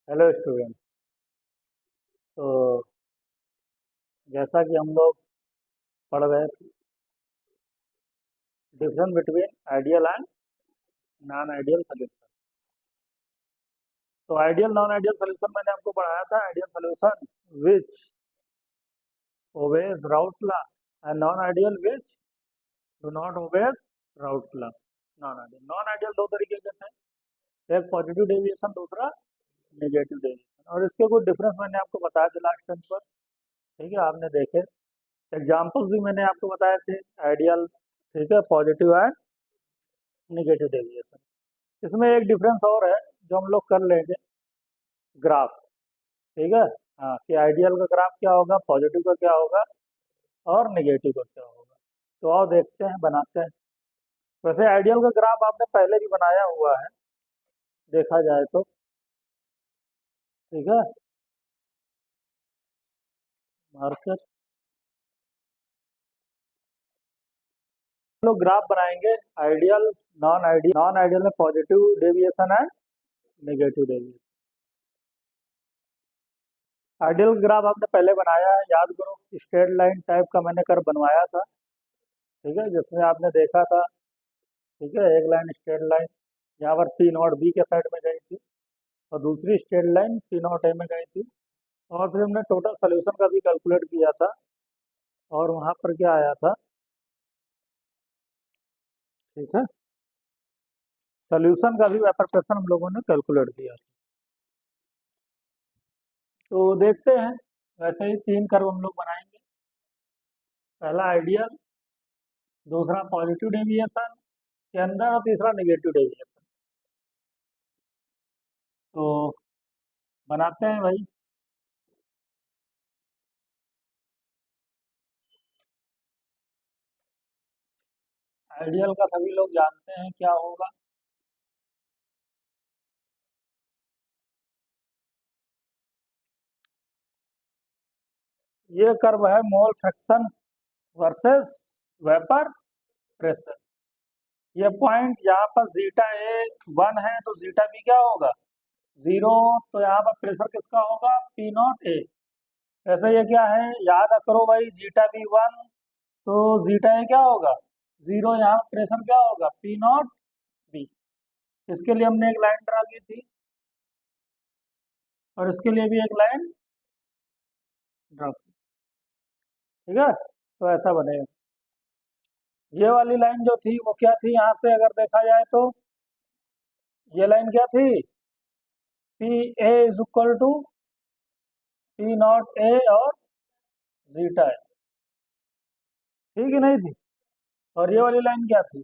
Hello student. तो जैसा कि हम लोग पढ़ रहे थे, difference between ideal and non ideal solution. तो आइडियल नॉन आइडियल सोल्यूशन मैंने आपको पढ़ाया था। Ideal solution which obeys routes law and non ideal which do not obeys routes law. Non ideal दो तरीके के थे, एक पॉजिटिव डेविएशन, दूसरा नेगेटिव डेविएशन। और इसके कुछ डिफरेंस मैंने आपको बताया थे लास्ट टाइम पर। ठीक है, आपने देखे। एग्जाम्पल्स भी मैंने आपको बताए थे, आइडियल, ठीक है, पॉजिटिव एंड निगेटिव डेविएशन। इसमें एक डिफरेंस और है जो हम लोग कर लेंगे, ग्राफ। ठीक है, हाँ, कि आइडियल का ग्राफ क्या होगा, पॉजिटिव का क्या होगा और निगेटिव का क्या होगा। तो आओ देखते हैं, बनाते हैं। वैसे आइडियल का ग्राफ आपने पहले भी बनाया हुआ है, देखा जाए तो। ठीक है, मार्कर हम लोग ग्राफ बनाएंगे, आइडियल, नॉन आइडियल में पॉजिटिव डेविएशन है, नेगेटिव डेविएशन। आइडियल ग्राफ आपने पहले बनाया है, याद करो, स्ट्रेट लाइन टाइप का मैंने कर बनवाया था। ठीक है, जिसमें आपने देखा था, ठीक है, एक लाइन स्ट्रेट लाइन यहाँ पर पी नॉट बी के साइड में गई थी और दूसरी straight line P not a में गई थी। और फिर हमने टोटल सोल्यूशन का भी कैलकुलेट किया था और वहाँ पर क्या आया था, ठीक है, सोल्यूशन का भी वेपर प्रेशर हम लोगों ने कैलकुलेट किया था। तो देखते हैं, वैसे ही तीन कर्व हम लोग बनाएंगे। पहला आइडियल, दूसरा पॉजिटिव डेविएशन के अंदर और तीसरा नेगेटिव डेविएशन। तो बनाते हैं भाई। आइडियल का सभी लोग जानते हैं क्या होगा। ये कर्व है mole fraction versus vapour pressure. ये पॉइंट यहाँ पर जीटा ए 1 है तो जीटा बी क्या होगा, 0। तो यहाँ पर प्रेशर किसका होगा, पी नॉट ए। ऐसे ये क्या है, याद करो भाई, जीटा बी 1 तो जीटा ए क्या होगा, 0। यहाँ प्रेशर क्या होगा, पी नॉट बी। इसके लिए हमने एक लाइन ड्रा की थी और इसके लिए भी एक लाइन ड्रा की। ठीक है, तो ऐसा बनेगा। ये वाली लाइन जो थी वो क्या थी, यहाँ से अगर देखा जाए तो ये लाइन क्या थी, P A is equal to P not A और जीटा ए, ठीक है नहीं थी। और ये वाली लाइन क्या थी,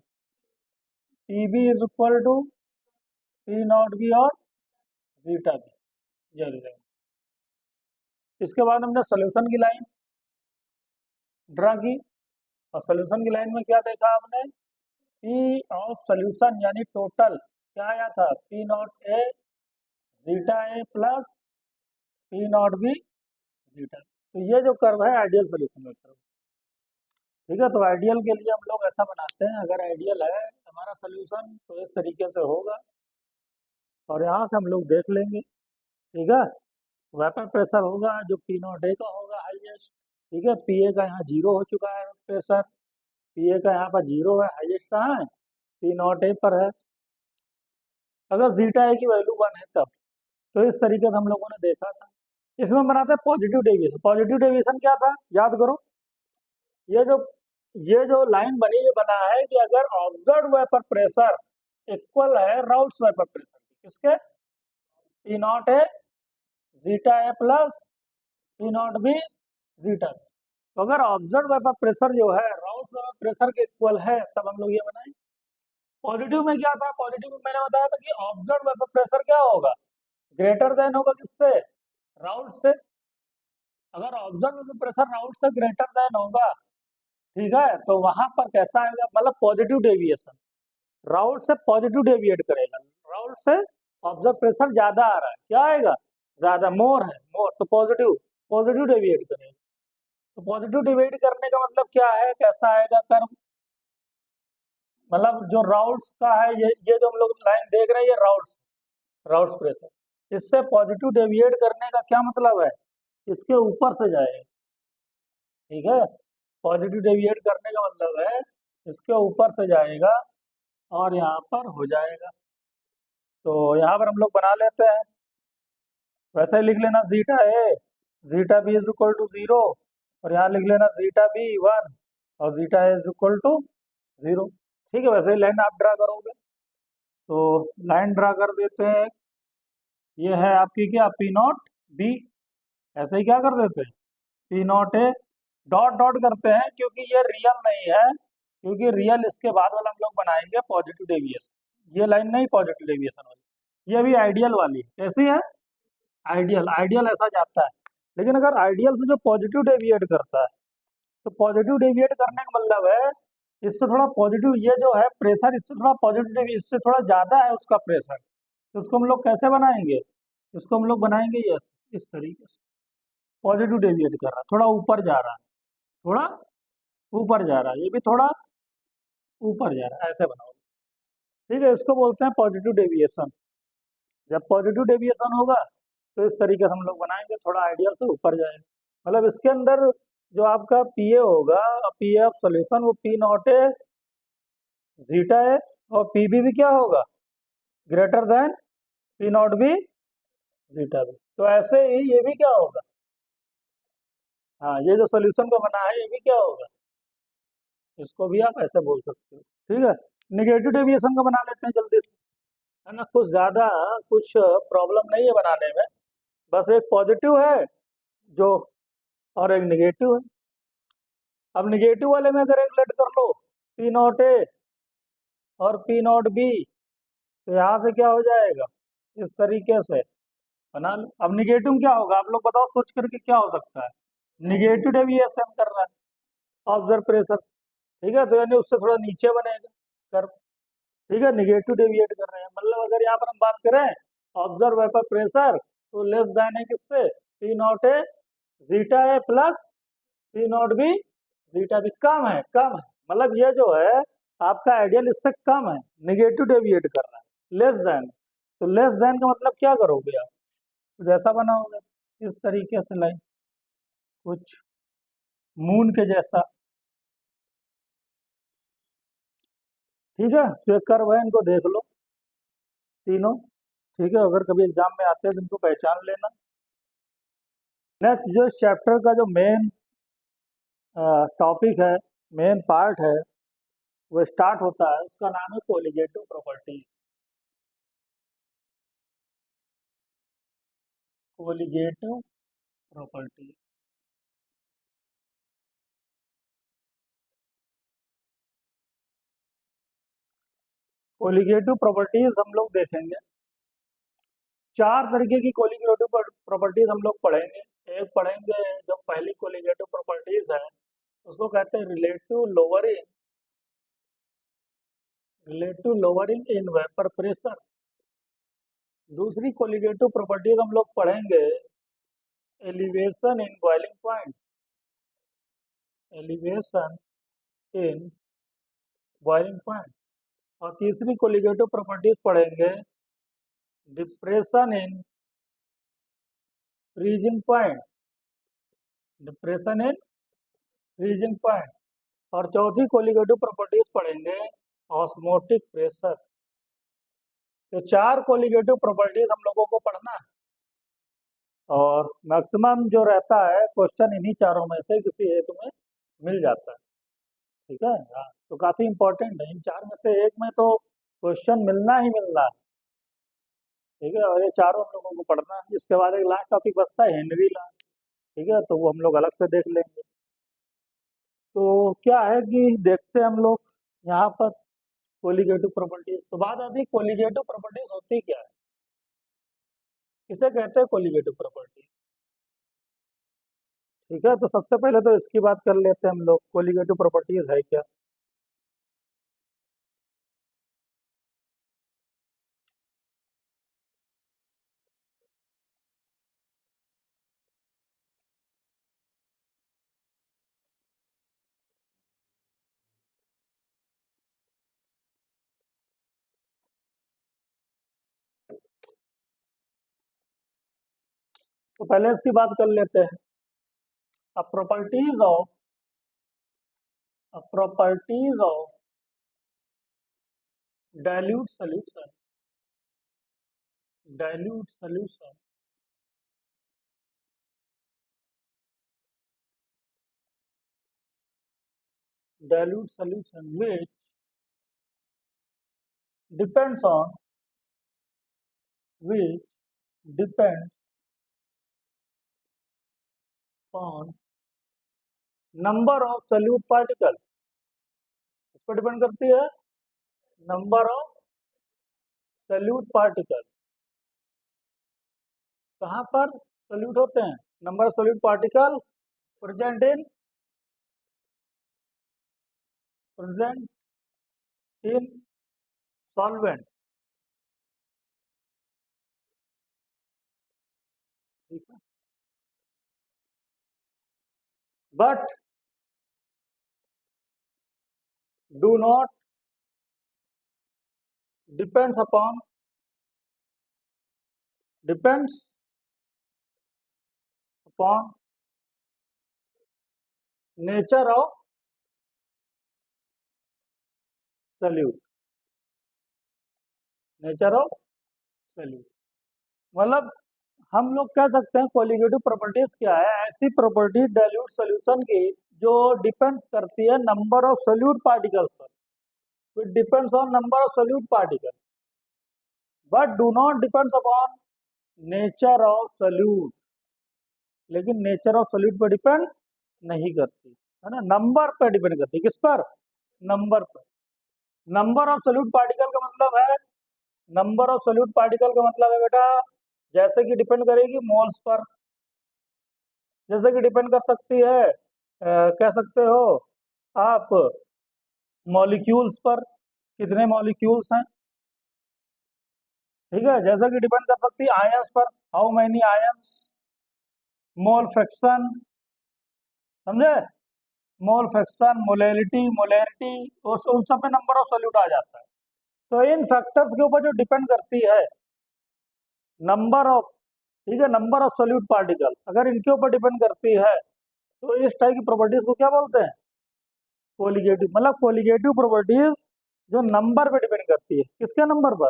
P B is equal to P not B और जीटा बी, ये वाली लाइन। इसके बाद हमने सोल्यूशन की लाइन ड्रा की और सोल्यूशन की लाइन में क्या देखा आपने, पी ऑफ सोल्यूशन यानी टोटल क्या आया था, P not A zeta A plus P not B zeta. तो ये जो कर्व है आइडियल सोल्यूशन का कर्व। ठीक है, तो आइडियल के लिए हम लोग ऐसा बनाते हैं, अगर आइडियल है हमारा सोल्यूशन तो इस तरीके से होगा और यहाँ से हम लोग देख लेंगे। ठीक है, वेपर प्रेशर होगा जो पी नॉट ए का होगा हाईएस्ट। ठीक है, पी ए का यहाँ 0 हो चुका है प्रेशर, पी ए का यहाँ पर 0 है, हाईएस्ट कहाँ है, पी नॉट ए पर है। अगर जीटा ए की वैल्यू 1 है तब। तो इस तरीके से हम लोगों ने देखा था। इसमें बनाते हैं पॉजिटिव डेविएशन। पॉजिटिव डेविएशन क्या था, याद करो, ये जो ये जो लाइन बनी, ये बना है कि अगर ऑब्जर्व वेपर प्रेशर इक्वल है राउट्स वेपर प्रेशर, किसके, P not A zeta A plus P not B zeta B. तो अगर ऑब्जर्व वेपर प्रेशर जो है राउट्स वेपर प्रेशर के इक्वल है तब हम लोग ये बनाए। पॉजिटिव में क्या था, पॉजिटिव में मैंने बताया था कि ऑब्जर्व वेपर प्रेशर क्या होगा, ग्रेटर देन होगा किससे, राउट से। अगर ऑब्जर्व वेपर प्रेशर राउट से ग्रेटर देन होगा, ठीक है, तो वहां पर कैसा आएगा, मतलब पॉजिटिव डेविएशन, राउट से पॉजिटिव डेविएट करेगा। राउट से ऑब्जर्व प्रेशर ज्यादा आ रहा है, क्या आएगा, ज्यादा, मोर है, मोर, तो पॉजिटिव, पॉजिटिव डेविएट करेगा। तो पॉजिटिव डिवाइड करने का मतलब क्या है, कैसा आएगा कर्व, मतलब जो राउट्स का है, ये जो हम लोग लाइन देख रहे हैं ये राउट्स, राउट्स प्रेशर। इससे पॉजिटिव डेविएट करने का क्या मतलब है, इसके ऊपर से जाएगा। ठीक है, पॉजिटिव डेविएट करने का मतलब है इसके ऊपर से जाएगा और यहाँ पर हो जाएगा। तो यहाँ पर हम लोग बना लेते हैं, वैसे ही लिख लेना zeta A zeta B is equal to 0, और यहाँ लिख लेना जीटा बी 1 और zeta A is equal to 0। ठीक है, वैसे ही लाइन आप ड्रा करोगे, तो लाइन ड्रा कर देते हैं। ये है आपकी क्या, पी नॉट बी, ऐसे ही क्या कर देते हैं, P not a dot dot करते हैं क्योंकि ये रियल नहीं है, क्योंकि रियल इसके बाद वाला हम लोग बनाएंगे पॉजिटिव डेविएशन। ये लाइन नहीं पॉजिटिव डेविएशन वाली, ये भी आइडियल वाली है। कैसी है, आइडियल, आइडियल ऐसा जाता है। लेकिन अगर आइडियल से जो पॉजिटिव डेविएट करता है, तो पॉजिटिव डेविएट करने का मतलब है इससे थोड़ा पॉजिटिव, ये जो है प्रेशर इससे थोड़ा पॉजिटिव, इससे थोड़ा ज्यादा है उसका प्रेशर, तो उसको हम लोग कैसे बनाएंगे, इसको हम लोग बनाएंगे यस इस तरीके से, पॉजिटिव डेविएट कर रहा है, थोड़ा ऊपर जा रहा है, थोड़ा ऊपर जा रहा है, ये भी थोड़ा ऊपर जा रहा है, ऐसे बनाओ। ठीक है, इसको बोलते हैं पॉजिटिव डेविएशन। जब पॉजिटिव डेविएशन होगा तो इस तरीके से हम लोग बनाएंगे, थोड़ा आइडियल से ऊपर जाएगा। मतलब इसके अंदर जो आपका पी ए होगा, पी ए ऑफ सोल्यूशन, वो पी नॉट ए जीटा है, और पी बी भी क्या होगा, greater than P not B zeta B. तो ऐसे ही ये भी क्या होगा, हाँ ये जो सोल्यूशन का बना है ये भी क्या होगा, इसको भी आप ऐसे बोल सकते हो। ठीक है, निगेटिव डेविएशन का बना लेते हैं जल्दी से, है ना, कुछ ज्यादा कुछ प्रॉब्लम नहीं है बनाने में, बस एक पॉजिटिव है जो, और एक निगेटिव है। अब निगेटिव वाले में अगर एक लेट कर लो, पी नॉट ए और पी नॉट बी, तो यहाँ से क्या हो जाएगा, इस तरीके से बना लो। अब निगेटिव में क्या होगा, आप लोग बताओ सोच करके, क्या हो सकता है, निगेटिव डेविएशन कर रहा है ऑब्जर्व प्रेशर, ठीक है, तो यानी उससे थोड़ा नीचे बनेगा कर। ठीक है, निगेटिव डेविएट कर रहे हैं, मतलब अगर यहाँ पर हम बात करें ऑब्जर्व वेपर प्रेशर, तो लेस देन है किससे, P not A zeta A plus P not B zeta B, कम है, कम है, मतलब ये जो है आपका आइडियल इससे कम है, निगेटिव डेविएट कर रहा है, लेस देन। तो लेस देन का मतलब क्या करोगे आप, जैसा बनाओगे इस तरीके से लाइन, कुछ मून के जैसा। ठीक है, तो एक कर्व है, इनको देख लो तीनों। ठीक है, अगर कभी एग्जाम में आते हैं तो इनको पहचान लेना। नेक्स्ट जो चैप्टर का जो मेन टॉपिक है, मेन पार्ट है, वो स्टार्ट होता है, उसका नाम है colligative properties. Colligative properties, colligative properties हम लोग देखेंगे। चार तरीके की कोलिगेटिव प्रॉपर्टीज हम लोग पढ़ेंगे। एक पढ़ेंगे जो पहली कोलिगेटिव प्रॉपर्टीज है, उसको कहते हैं relative lowering in vapour pressure. दूसरी कोलिगेटिव प्रॉपर्टीज हम लोग पढ़ेंगे elevation in boiling point, elevation in boiling point. और तीसरी कोलिगेटिव प्रॉपर्टीज पढ़ेंगे depression in freezing point, depression in freezing point. और चौथी कोलिगेटिव प्रॉपर्टीज पढ़ेंगे ऑस्मोटिक प्रेशर। तो चार कोलिगेटिव प्रॉपर्टीज हम लोगों को पढ़ना है, और मैक्सिमम जो रहता है क्वेश्चन इन्हीं चारों में से किसी एक में मिल जाता है। ठीक है, हाँ, तो काफी इंपॉर्टेंट है, इन चार में से एक में तो क्वेश्चन मिलना ही मिलना है। ठीक है, और ये चारों हम लोगों को पढ़ना है। इसके बाद एक लास्ट टॉपिक बचता है हेनरी लॉ। ठीक है, तो वो हम लोग अलग से देख लेंगे। तो क्या है कि देखते हैं हम लोग यहाँ पर कोलिगेटिव प्रॉपर्टीज, तो बात आती है कोलिगेटिव प्रॉपर्टीज होती क्या है, किसे कहते हैं कोलिगेटिव प्रॉपर्टी। ठीक है, तो सबसे पहले तो इसकी बात कर लेते हैं हम लोग, कोलिगेटिव प्रॉपर्टीज है क्या। तो पहले इसकी बात कर लेते हैं। Uh properties of dilute solution dilute solution which depends on which depends on number of solute particles। इस पर डिपेंड करती है नंबर ऑफ solute particles। कहाँ पर solute होते हैं? Number of solute particles present in solvent। but do not depends upon nature of solute। मतलब हम लोग कह सकते हैं कोलिगेटिव प्रॉपर्टीज क्या है? ऐसी प्रॉपर्टी डाइल्यूट सॉल्यूशन की जो डिपेंड्स करती है नंबर ऑफ सोल्यूट पार्टिकल्स पर। It depends on number of solute particle but do not depends upon nature of solute. लेकिन नेचर ऑफ सोल्यूट पर डिपेंड नहीं करती है ना, नंबर पर डिपेंड करती है। किस पर? नंबर पर। नंबर ऑफ सोल्यूट पार्टिकल का मतलब है बेटा, जैसे कि डिपेंड करेगी मोल्स पर, जैसे कि डिपेंड कर सकती है कह सकते हो आप मॉलिक्यूल्स पर, कितने मॉलिक्यूल्स हैं। ठीक है, जैसे कि डिपेंड कर सकती है आयंस पर, how many ions. Mole fraction, समझे? मोल फ्रैक्शन, मोलैरिटी उन सब में नंबर ऑफ सोल्यूट आ जाता है। तो इन फैक्टर्स के ऊपर जो डिपेंड करती है नंबर ऑफ, ठीक है, नंबर ऑफ सोल्यूट पार्टिकल्स, अगर इनके ऊपर डिपेंड करती है तो इस टाइप की प्रॉपर्टीज को क्या बोलते हैं? कोलिगेटिव। मतलब कोलिगेटिव प्रॉपर्टीज जो नंबर पे डिपेंड करती है। किसके नंबर पर?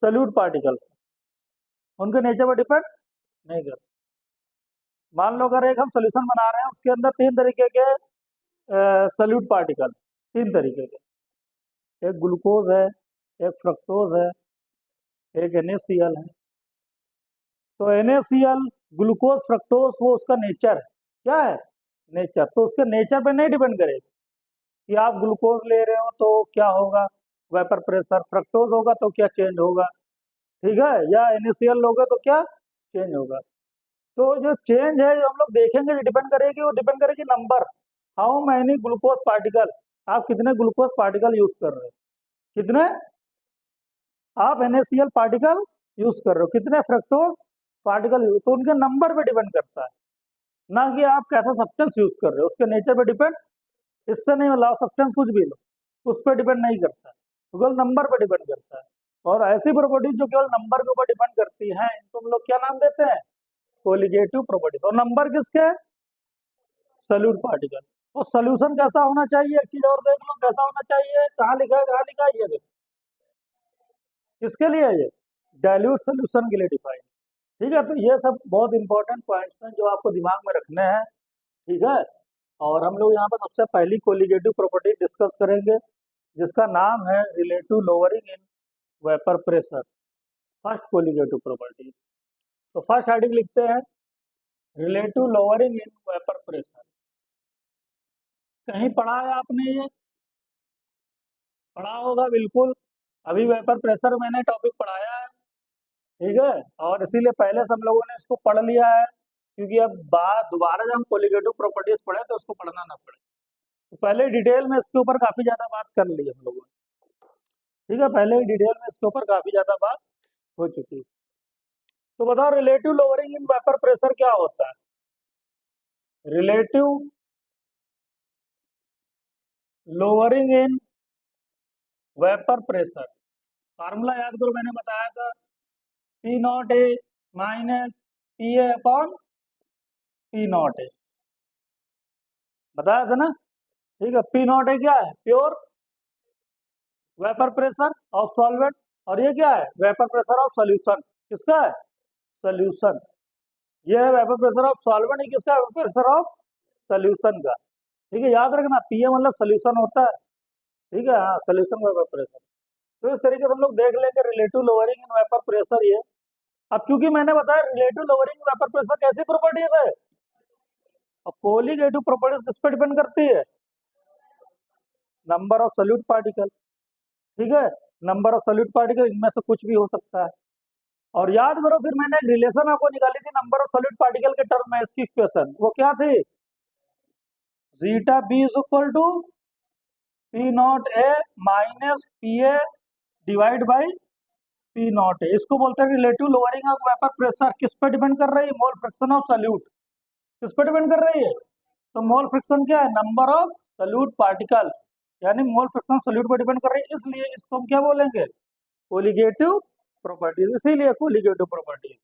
सोल्यूट पार्टिकल, उनके नेचर पर डिपेंड नहीं करती। मान लो अगर एक हम सोल्यूशन बना रहे हैं, उसके अंदर 3 तरीके के सोल्यूट पार्टिकल, 3 तरीके के, एक ग्लूकोज है, एक फ्रक्टोज है, एक NaCl है। तो NaCl, ग्लूकोज, फ्रक्टोज, वो उसका नेचर है। क्या है? नेचर। तो उसके नेचर पे नहीं डिपेंड करेगा कि आप ग्लूकोज ले रहे हो तो क्या होगा, वेपर प्रेशर। फ्रक्टोज होगा तो क्या चेंज होगा, ठीक है, या NaCl लोगे तो क्या चेंज होगा। तो जो चेंज है जो हम लोग देखेंगे, जो डिपेंड करेगी, वो डिपेंड करेगी number, how many glucose particle, आप कितने ग्लूकोज पार्टिकल यूज कर रहे हो, कितने आप NaCl पार्टिकल यूज कर रहे हो, कितने फ्रक्टोज पार्टिकल यूज। तो उनके नंबर पे डिपेंड करता है, ना कि आप कैसा सब्सटेंस यूज कर रहे हो, उसके नेचर पे डिपेंड। इससे नहीं मतलब सब्सटेंस कुछ भी लो, उस पर डिपेंड नहीं करता है, केवल नंबर पे डिपेंड करता है। और ऐसी प्रॉपर्टीज जो केवल नंबर के ऊपर डिपेंड करती हैं, इनको हम लोग क्या नाम देते हैं? Colligative properties. और नंबर किसके? Solute particle. और सोल्यूशन कैसा होना चाहिए? एक चीज और देख लो, कैसा होना चाहिए, कहाँ लिखा है, कहाँ लिखा है, ये देखो। किसके लिए? ये डाइल्यूट सोल्यूशन के लिए डिफाइन। ठीक है, तो ये सब बहुत इंपॉर्टेंट पॉइंट्स हैं जो आपको दिमाग में रखने हैं। ठीक है, और हम लोग यहाँ पर सबसे पहली कोलिगेटिव प्रॉपर्टी डिस्कस करेंगे, जिसका नाम है relative lowering in vapour pressure. First colligative properties. तो फर्स्ट हेडिंग लिखते हैं relative lowering in vapour pressure. कहीं पढ़ा है आपने? ये पढ़ा होगा बिल्कुल। अभी वेपर प्रेशर मैंने टॉपिक पढ़ाया है, ठीक है, और इसीलिए पहले से हम लोगों ने इसको पढ़ लिया है, क्योंकि अब दोबारा जब हम कोलिगेटिव प्रॉपर्टीज पढ़े तो उसको पढ़ना ना पड़े। तो पहले डिटेल में इसके ऊपर काफी ज्यादा बात कर ली हम लोगों ने। ठीक है, पहले ही डिटेल में इसके ऊपर काफी ज्यादा बात हो चुकी है। तो बताओ relative lowering in vapour pressure क्या होता है? Relative lowering in vapour pressure, formula याद करो, मैंने बताया था P0A minus PA upon P not a, बताया था ना। ठीक है, पी नॉट ए क्या है, pure vapour pressure of solvent, और ये क्या है, वेपर प्रेशर ऑफ सोल्यूशन। किसका है, सोल्यूशन। ये है वेपर प्रेशर ऑफ सॉल्वेंट, ये किसका है, वेपर प्रेशर ऑफ सोल्यूशन का। ठीक है, याद रखना पीए मतलब सोल्यूशन होता है। ठीक है, हाँ, सोल्यूशन वेपर प्रेशर। तो इस तरीके से हम लोग देख लेंगे relative lowering in vapour pressure ये। अब क्योंकि मैंने बताया रिलेटिव लोअरिंग वेपर प्रेशर कैसी प्रॉपर्टीज है, और कोलिगेटिव प्रॉपर्टीज किस पे डिपेंड करती है, नंबर ऑफ सोल्यूट पार्टिकल। ठीक है, नंबर ऑफ सोल्यूट पार्टिकल, इनमें से कुछ भी हो सकता है। और याद करो फिर मैंने एक रिलेशन आपको निकाली थी नंबर ऑफ सोल्यूट पार्टिकल के टर्म में, इसकी इक्वेशन वो क्या थी, zeta B is equal to P not A minus P A divide by P not A. इसको बोलते हैं relative lowering of vapour pressure. किस पे डिपेंड कर रही है, मोल फ्रैक्शन ऑफ सोल्यूट। किस पे डिपेंड कर रही है, तो मोल फ्रैक्शन क्या है, नंबर ऑफ सोल्यूट पार्टिकल, यानी मोल फ्रैक्शन सोल्यूट पर डिपेंड कर रही है, इसलिए इसको हम क्या बोलेंगे, कोलिगेटिव प्रॉपर्टीज। इसीलिए कोलिगेटिव प्रॉपर्टीज।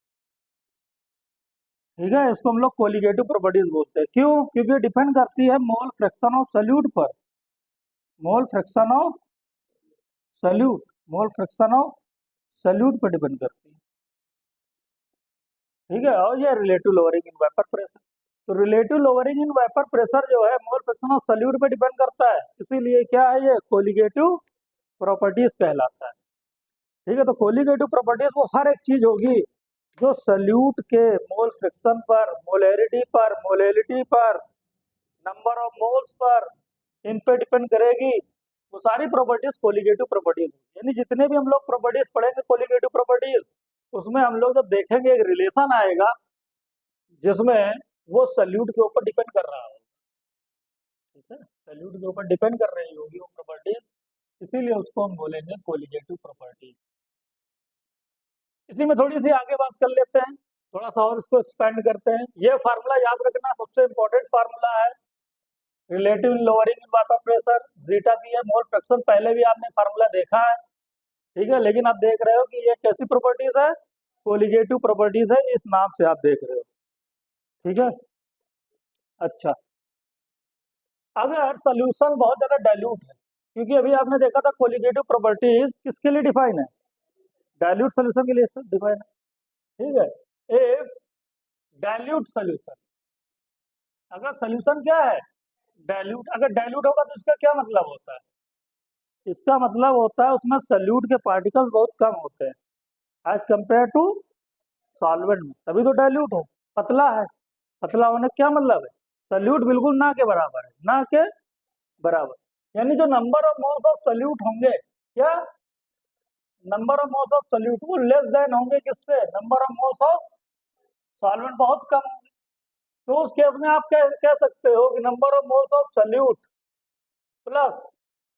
ठीक है, इसको हम लोग कोलिगेटिव प्रॉपर्टीज बोलते हैं। क्यों, क्योंकि डिपेंड करती है मोल फ्रैक्शन ऑफ सोल्यूट पर, mole fraction of solute, mole fraction of solute पर डिपेंड करती है। ठीक है, और ये relative lowering in vapour pressure. तो relative lowering in vapour pressure जो है मोल फ्रैक्शन ऑफ सोल्यूट पे डिपेंड करता है, इसीलिए क्या है, ये कोलिगेटिव प्रॉपर्टीज कहलाता है। ठीक है, तो कोलिगेटिव प्रॉपर्टीज वो हर एक चीज होगी जो सोल्यूट के मोल फ्रैक्शन पर, मोलैरिटी पर, मोलैलिटी पर, नंबर ऑफ मोल्स पर, इन पे डिपेंड करेगी। वो सारी प्रॉपर्टीज कोलिगेटिव प्रॉपर्टीज, यानी जितने भी हम लोग प्रॉपर्टीज पढ़ेंगे कोलिगेटिव प्रॉपर्टीज, उसमें हम लोग जब देखेंगे एक रिलेशन आएगा जिसमें वो सोल्यूट के ऊपर डिपेंड कर रहा होगा। ठीक है, सोल्यूट के ऊपर डिपेंड कर रही होगी वो प्रॉपर्टीज, इसीलिए उसको हम बोलेंगे कोलिगेटिव प्रॉपर्टी। इसी में थोड़ी सी आगे बात कर लेते हैं, थोड़ा सा और इसको एक्सपेंड करते हैं। ये फार्मूला याद रखना, सबसे इंपॉर्टेंट फार्मूला है relative lowering in vapour pressure, zeta P है मोल फ्रैक्शन। पहले भी आपने फार्मूला देखा है, ठीक है, लेकिन आप देख रहे हो कि ये कैसी प्रॉपर्टीज है, कोलिगेटिव प्रॉपर्टीज है, इस नाम से आप देख रहे हो। ठीक है, अच्छा, अगर सोल्यूशन बहुत ज्यादा डाइल्यूट है, क्योंकि अभी आपने देखा था कोलिगेटिव प्रॉपर्टीज किसके लिए डिफाइन है, डाइल्यूट सोल्यूशन के लिए डिफाइन है। ठीक है, इफ डाइल्यूट सोल्यूशन, अगर सोल्यूशन क्या है, डाइल्यूट, अगर डाइल्यूट होगा तो इसका क्या मतलब होता है, इसका मतलब होता है उसमें सोल्यूट के पार्टिकल्स बहुत कम होते हैं एज कंपेयर टू सॉल्वेंट में, तभी तो डाइल्यूट है, पतला है। पतला होने का क्या मतलब है, सोल्यूट बिल्कुल ना के बराबर है, ना के बराबर, यानी जो number of moles of solute होंगे, क्या number of moles of solute वो लेस देन होंगे किससे, number of moles of solvent बहुत कम होंगे। तो उस केस में आप कह सकते हो कि number of moles of solute plus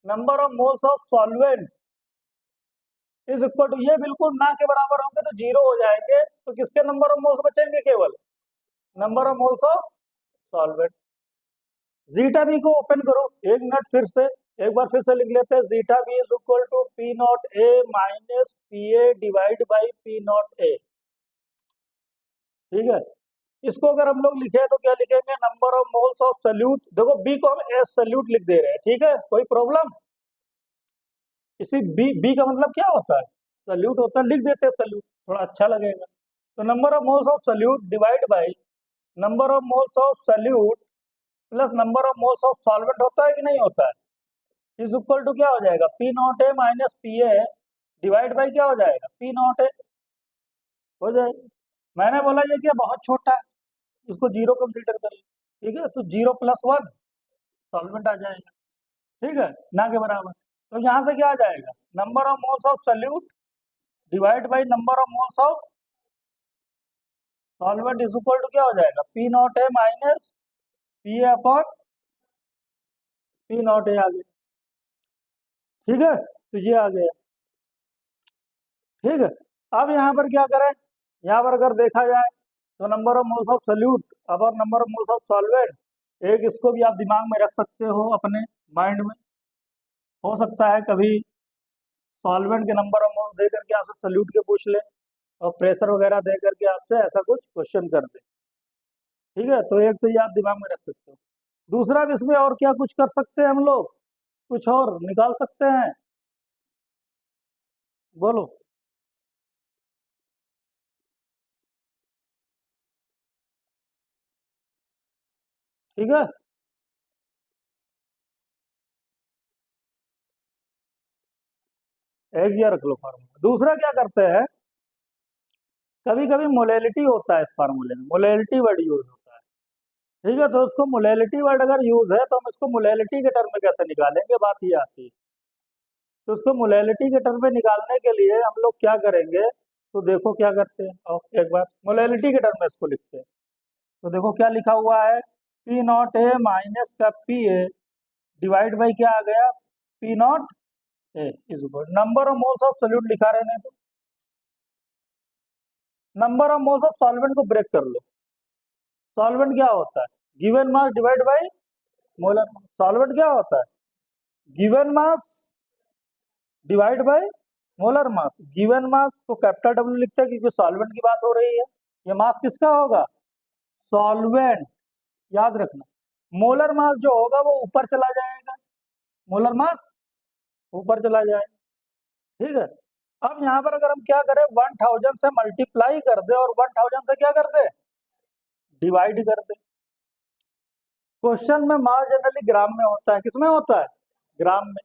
number of moles of solvent is equal to, ये बिल्कुल ना के बराबर होंगे तो जीरो हो जाएंगे, तो किसके नंबर ऑफ मोल्स बचेंगे, केवल number of moles of solvent. Zeta B को ओपन करो एक मिनट, फिर से एक बार फिर से लिख लेते हैं, zeta B is equal to P not A minus P A divide by P not A. ठीक है, इसको अगर हम लोग लिखे तो क्या लिखेंगे, number of moles of solute, देखो बी को हम एस सोल्यूट लिख दे रहे हैं, ठीक है, कोई प्रॉब्लम, इसी बी का मतलब क्या होता है, सोल्यूट होता है, लिख देते हैं सोल्यूट, थोड़ा अच्छा लगेगा। तो number of moles of solute divide by number of moles of solute plus number of moles of solvent होता है कि नहीं होता है, इज इक्वल टू क्या हो जाएगा, P not A minus P A divide by क्या हो जाएगा, पी नॉट ए हो जाएगा। मैंने बोला ये क्या बहुत छोटा है, इसको जीरो कंसीडर कर लो। ठीक है, तो जीरो प्लस वन सॉल्वेंट आ जाएगा, ठीक है, ना के बराबर। तो यहाँ से क्या आ जाएगा, number of moles of solute divide by number of moles of solvent is equal to क्या हो जाएगा, P not A minus P A upon P not A आ गया। ठीक है, तो ये आ गया। ठीक है, अब यहाँ पर क्या करें, यहाँ पर अगर देखा जाए तो number of moles of solute upon number of moles of solvent, एक इसको भी आप दिमाग में रख सकते हो अपने माइंड में। हो सकता है कभी सॉल्वेंट के नंबर ऑफ मोल्स दे करके आपसे सोल्यूट के पूछ ले, और प्रेशर वगैरह दे करके आपसे ऐसा कुछ क्वेश्चन कर दे। ठीक है, तो एक तो ये आप दिमाग में रख सकते हो। दूसरा भी इसमें और क्या कुछ कर सकते हैं हम लोग, कुछ और निकाल सकते हैं, बोलो। ठीक है, एक ये रख लो फार्मूला। दूसरा क्या करते हैं, कभी कभी मोलेलिटी होता है इस फार्मूले में, मोलेलिटी वर्ड यूज होता है। ठीक है, तो इसको मोलेलिटी वर्ड अगर यूज है तो हम इसको मोलेलिटी के टर्म में कैसे निकालेंगे, बात ये आती है। तो उसको मोलेलिटी के टर्म में निकालने के लिए हम लोग क्या करेंगे, तो देखो क्या करते हैं, और एक बार मोलेलिटी के टर्म में इसको लिखते हैं। तो देखो क्या लिखा हुआ है, पी नॉट ए माइनस का पी ए डिवाइड बाई क्या आ गया, P not A is equal number of moles of solute लिखा रहने दो। Number of moles of solvent को ब्रेक कर लो। सॉल्वेंट क्या होता है, given mass divide by molar mass. Solvent क्या होता है, given mass divide by molar mass. Given mass को कैपिटल डब्ल्यू लिखते हैं क्योंकि सॉल्वेंट की बात हो रही है। ये मास किसका होगा, सॉल्वेंट, याद रखना। मोलर मास जो होगा वो ऊपर चला जाएगा, मोलर मास ऊपर चला जाएगा। ठीक है, अब यहाँ पर अगर हम क्या करें, 1000 से मल्टीप्लाई कर दे और 1000 से क्या कर दे, डिवाइड कर दे। क्वेश्चन में मास जनरली ग्राम में होता है, किसमें होता है, ग्राम में।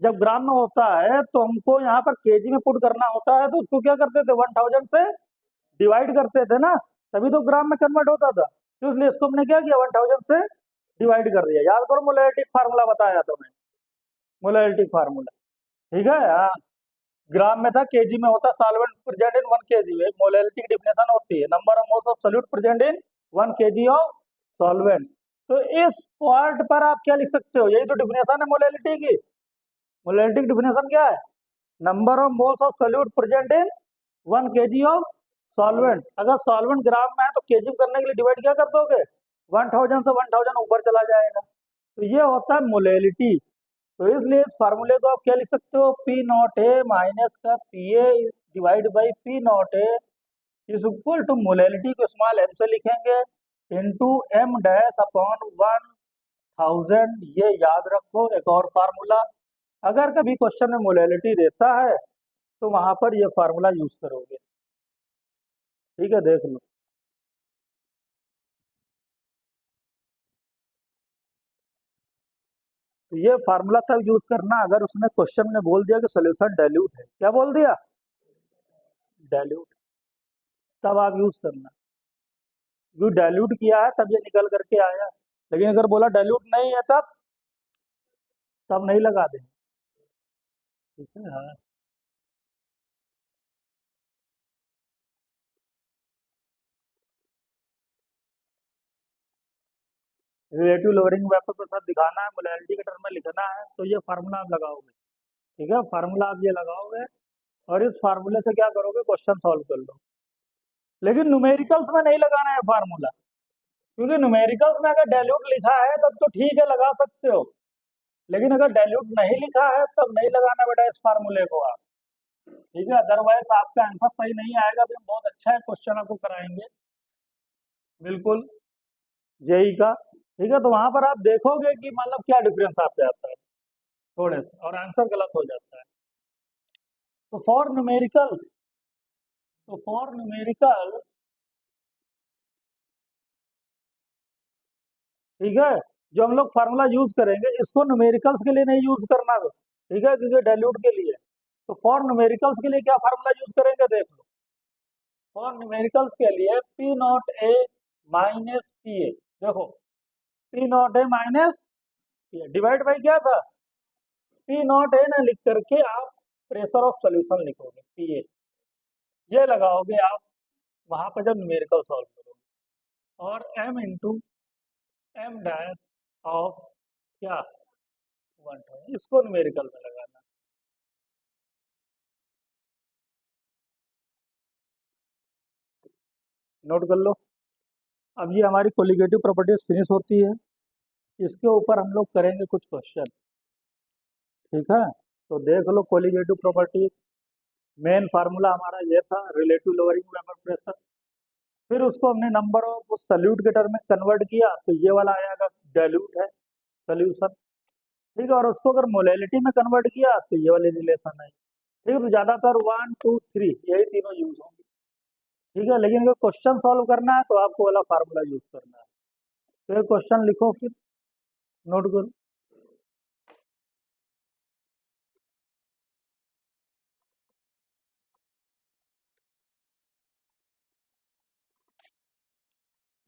जब ग्राम में होता है तो हमको यहाँ पर केजी में पुट करना होता है, तो उसको क्या करते थे, 1000 से डिवाइड करते थे ना, तभी तो ग्राम में कन्वर्ट होता था। तो इसलिए इसको हमने क्या किया, 1000 से डिवाइड कर दिया। याद करो, मोलैरिटी फार्मूला बताया था मैंने, मोलैरिटी फार्मूला। ठीक है, हाँ, ग्राम में था, केजी में होता, सॉल्वेंट प्रेजेंट इन 1 kg में मोलैरिटी की डिफिनेशन होती है, number of moles of solute present in 1 kg of solvent. तो इस पार्ट पर आप क्या लिख सकते हो, यही तो डिफिनेशन है मोलैरिटी की। मोलैरिटी की डिफिनेशन क्या है, number of moles of solute present in 1 kg of solvent. अगर सॉल्वेंट ग्राम में है तो केजी करने के लिए डिवाइड क्या कर दोगे, 1000 से 1000 ऊपर चला जाएगा। तो ये होता है मोलैलिटी। तो इसलिए इस फार्मूले को आप क्या लिख सकते हो, पी नॉट ए माइनस का P A divide by P not A is equal to molality को स्मॉल एम से लिखेंगे इनटू एम डैश अपॉन 1000। ये याद रखो, एक और फार्मूला, अगर कभी क्वेश्चन में मोलैलिटी देता है तो वहां पर ये फार्मूला यूज करोगे। ठीक है, देख लो। तो ये फार्मूला तब यूज करना अगर उसने क्वेश्चन में बोल दिया कि सोल्यूशन डाइल्यूट है, क्या बोल दिया, डाइल्यूट, तब आप यूज करना। जो डाइल्यूट किया है तब ये निकल करके आया, लेकिन अगर बोला डाइल्यूट नहीं है तब नहीं लगा दें। ठीक है, हाँ। रिलेटिव लोअरिंग वेपर के साथ दिखाना है, मोलैलिटी के टर्म में लिखना है, तो ये फार्मूला आप लगाओगे। ठीक है, फार्मूला आप ये लगाओगे और इस फार्मूले से क्या करोगे, क्वेश्चन सॉल्व कर लो। लेकिन न्यूमेरिकल्स में नहीं लगाना है फार्मूला, क्योंकि न्यूमेरिकल्स में अगर डाइल्यूट लिखा है तब तो ठीक है, लगा सकते हो। लेकिन अगर डाइल्यूट नहीं लिखा है तब नहीं लगाना बेटा इस फार्मूले को आप। ठीक है, अदरवाइज आपका आंसर सही नहीं आएगा। तो बहुत अच्छा है, क्वेश्चन आपको कराएंगे बिल्कुल, जेई का। ठीक है, तो वहां पर आप देखोगे कि मतलब क्या डिफरेंस आ जाता है थोड़े से, और आंसर गलत हो जाता है। तो फॉर न्यूमेरिकल्स, ठीक है, जो हम लोग फार्मूला यूज करेंगे इसको न्यूमेरिकल्स के लिए नहीं यूज करना, ठीक है, क्योंकि डाइल्यूट के लिए। तो फॉर न्यूमेरिकल्स के लिए क्या फार्मूला यूज करेंगे, देख लो। फॉर न्यूमेरिकल्स के लिए P not A minus P A, देखो, P not A minus P A divide by क्या था, पी नॉट ए ना लिख करके आप प्रेशर ऑफ सोल्यूशन लिखोगे, पी ए ये लगाओगे आप वहां पर जब न्यूमेरिकल सॉल्व करोगे। और M into M dash of क्या, 120, इसको न्यूमेरिकल में लगाना। नोट कर लो। अब ये हमारी कोलिगेटिव प्रॉपर्टीज फिनिश होती है, इसके ऊपर हम लोग करेंगे कुछ क्वेश्चन। ठीक है, तो देख लो कोलिगेटिव प्रॉपर्टीज। मेन फार्मूला हमारा ये था, रिलेटिव लोअरिंग वेपर प्रेशर। फिर उसको हमने नंबर ऑफ सल्यूट के टर्म में कन्वर्ट किया तो ये वाला आएगा, डाइल्यूट है सोल्यूशन। ठीक है, और उसको अगर मोलैलिटी में कन्वर्ट किया तो ये वाली रिलेशन है। ठीक है, तो ज्यादातर 1 2 3 यही तीनों यूज होंगे। ठीक है, लेकिन अगर क्वेश्चन सॉल्व करना है तो आपको वाला फार्मूला यूज करना है। तो ये क्वेश्चन लिखो, फिर नोट करो।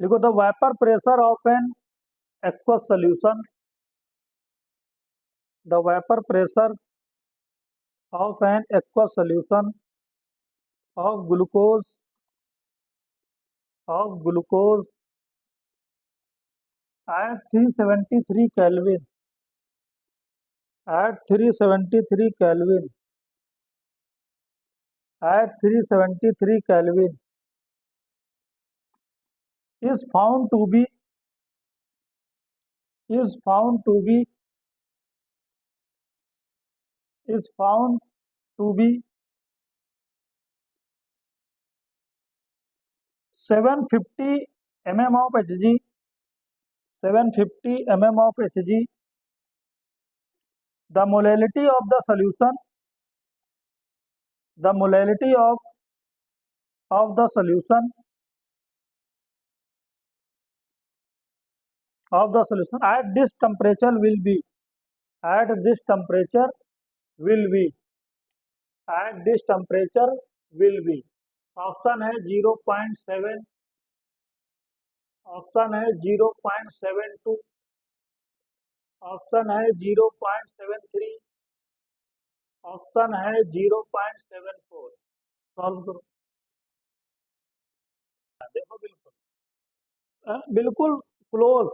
लिखो, the vapour pressure of an aqueous solution, the vapour pressure of an aqueous solution of glucose at 373 Kelvin, at 373 Kelvin, at 373 Kelvin is found to be is found to be is found to be 750 mm of Hg, 750 mm of Hg. The molality of the solution, the molality of the solution at this temperature will be, at this temperature will be, at this temperature will be. Option है 0.7, option है 0.72, option है 0.73, option है 0.74। Solve करो। देखो, बिल्कुल close,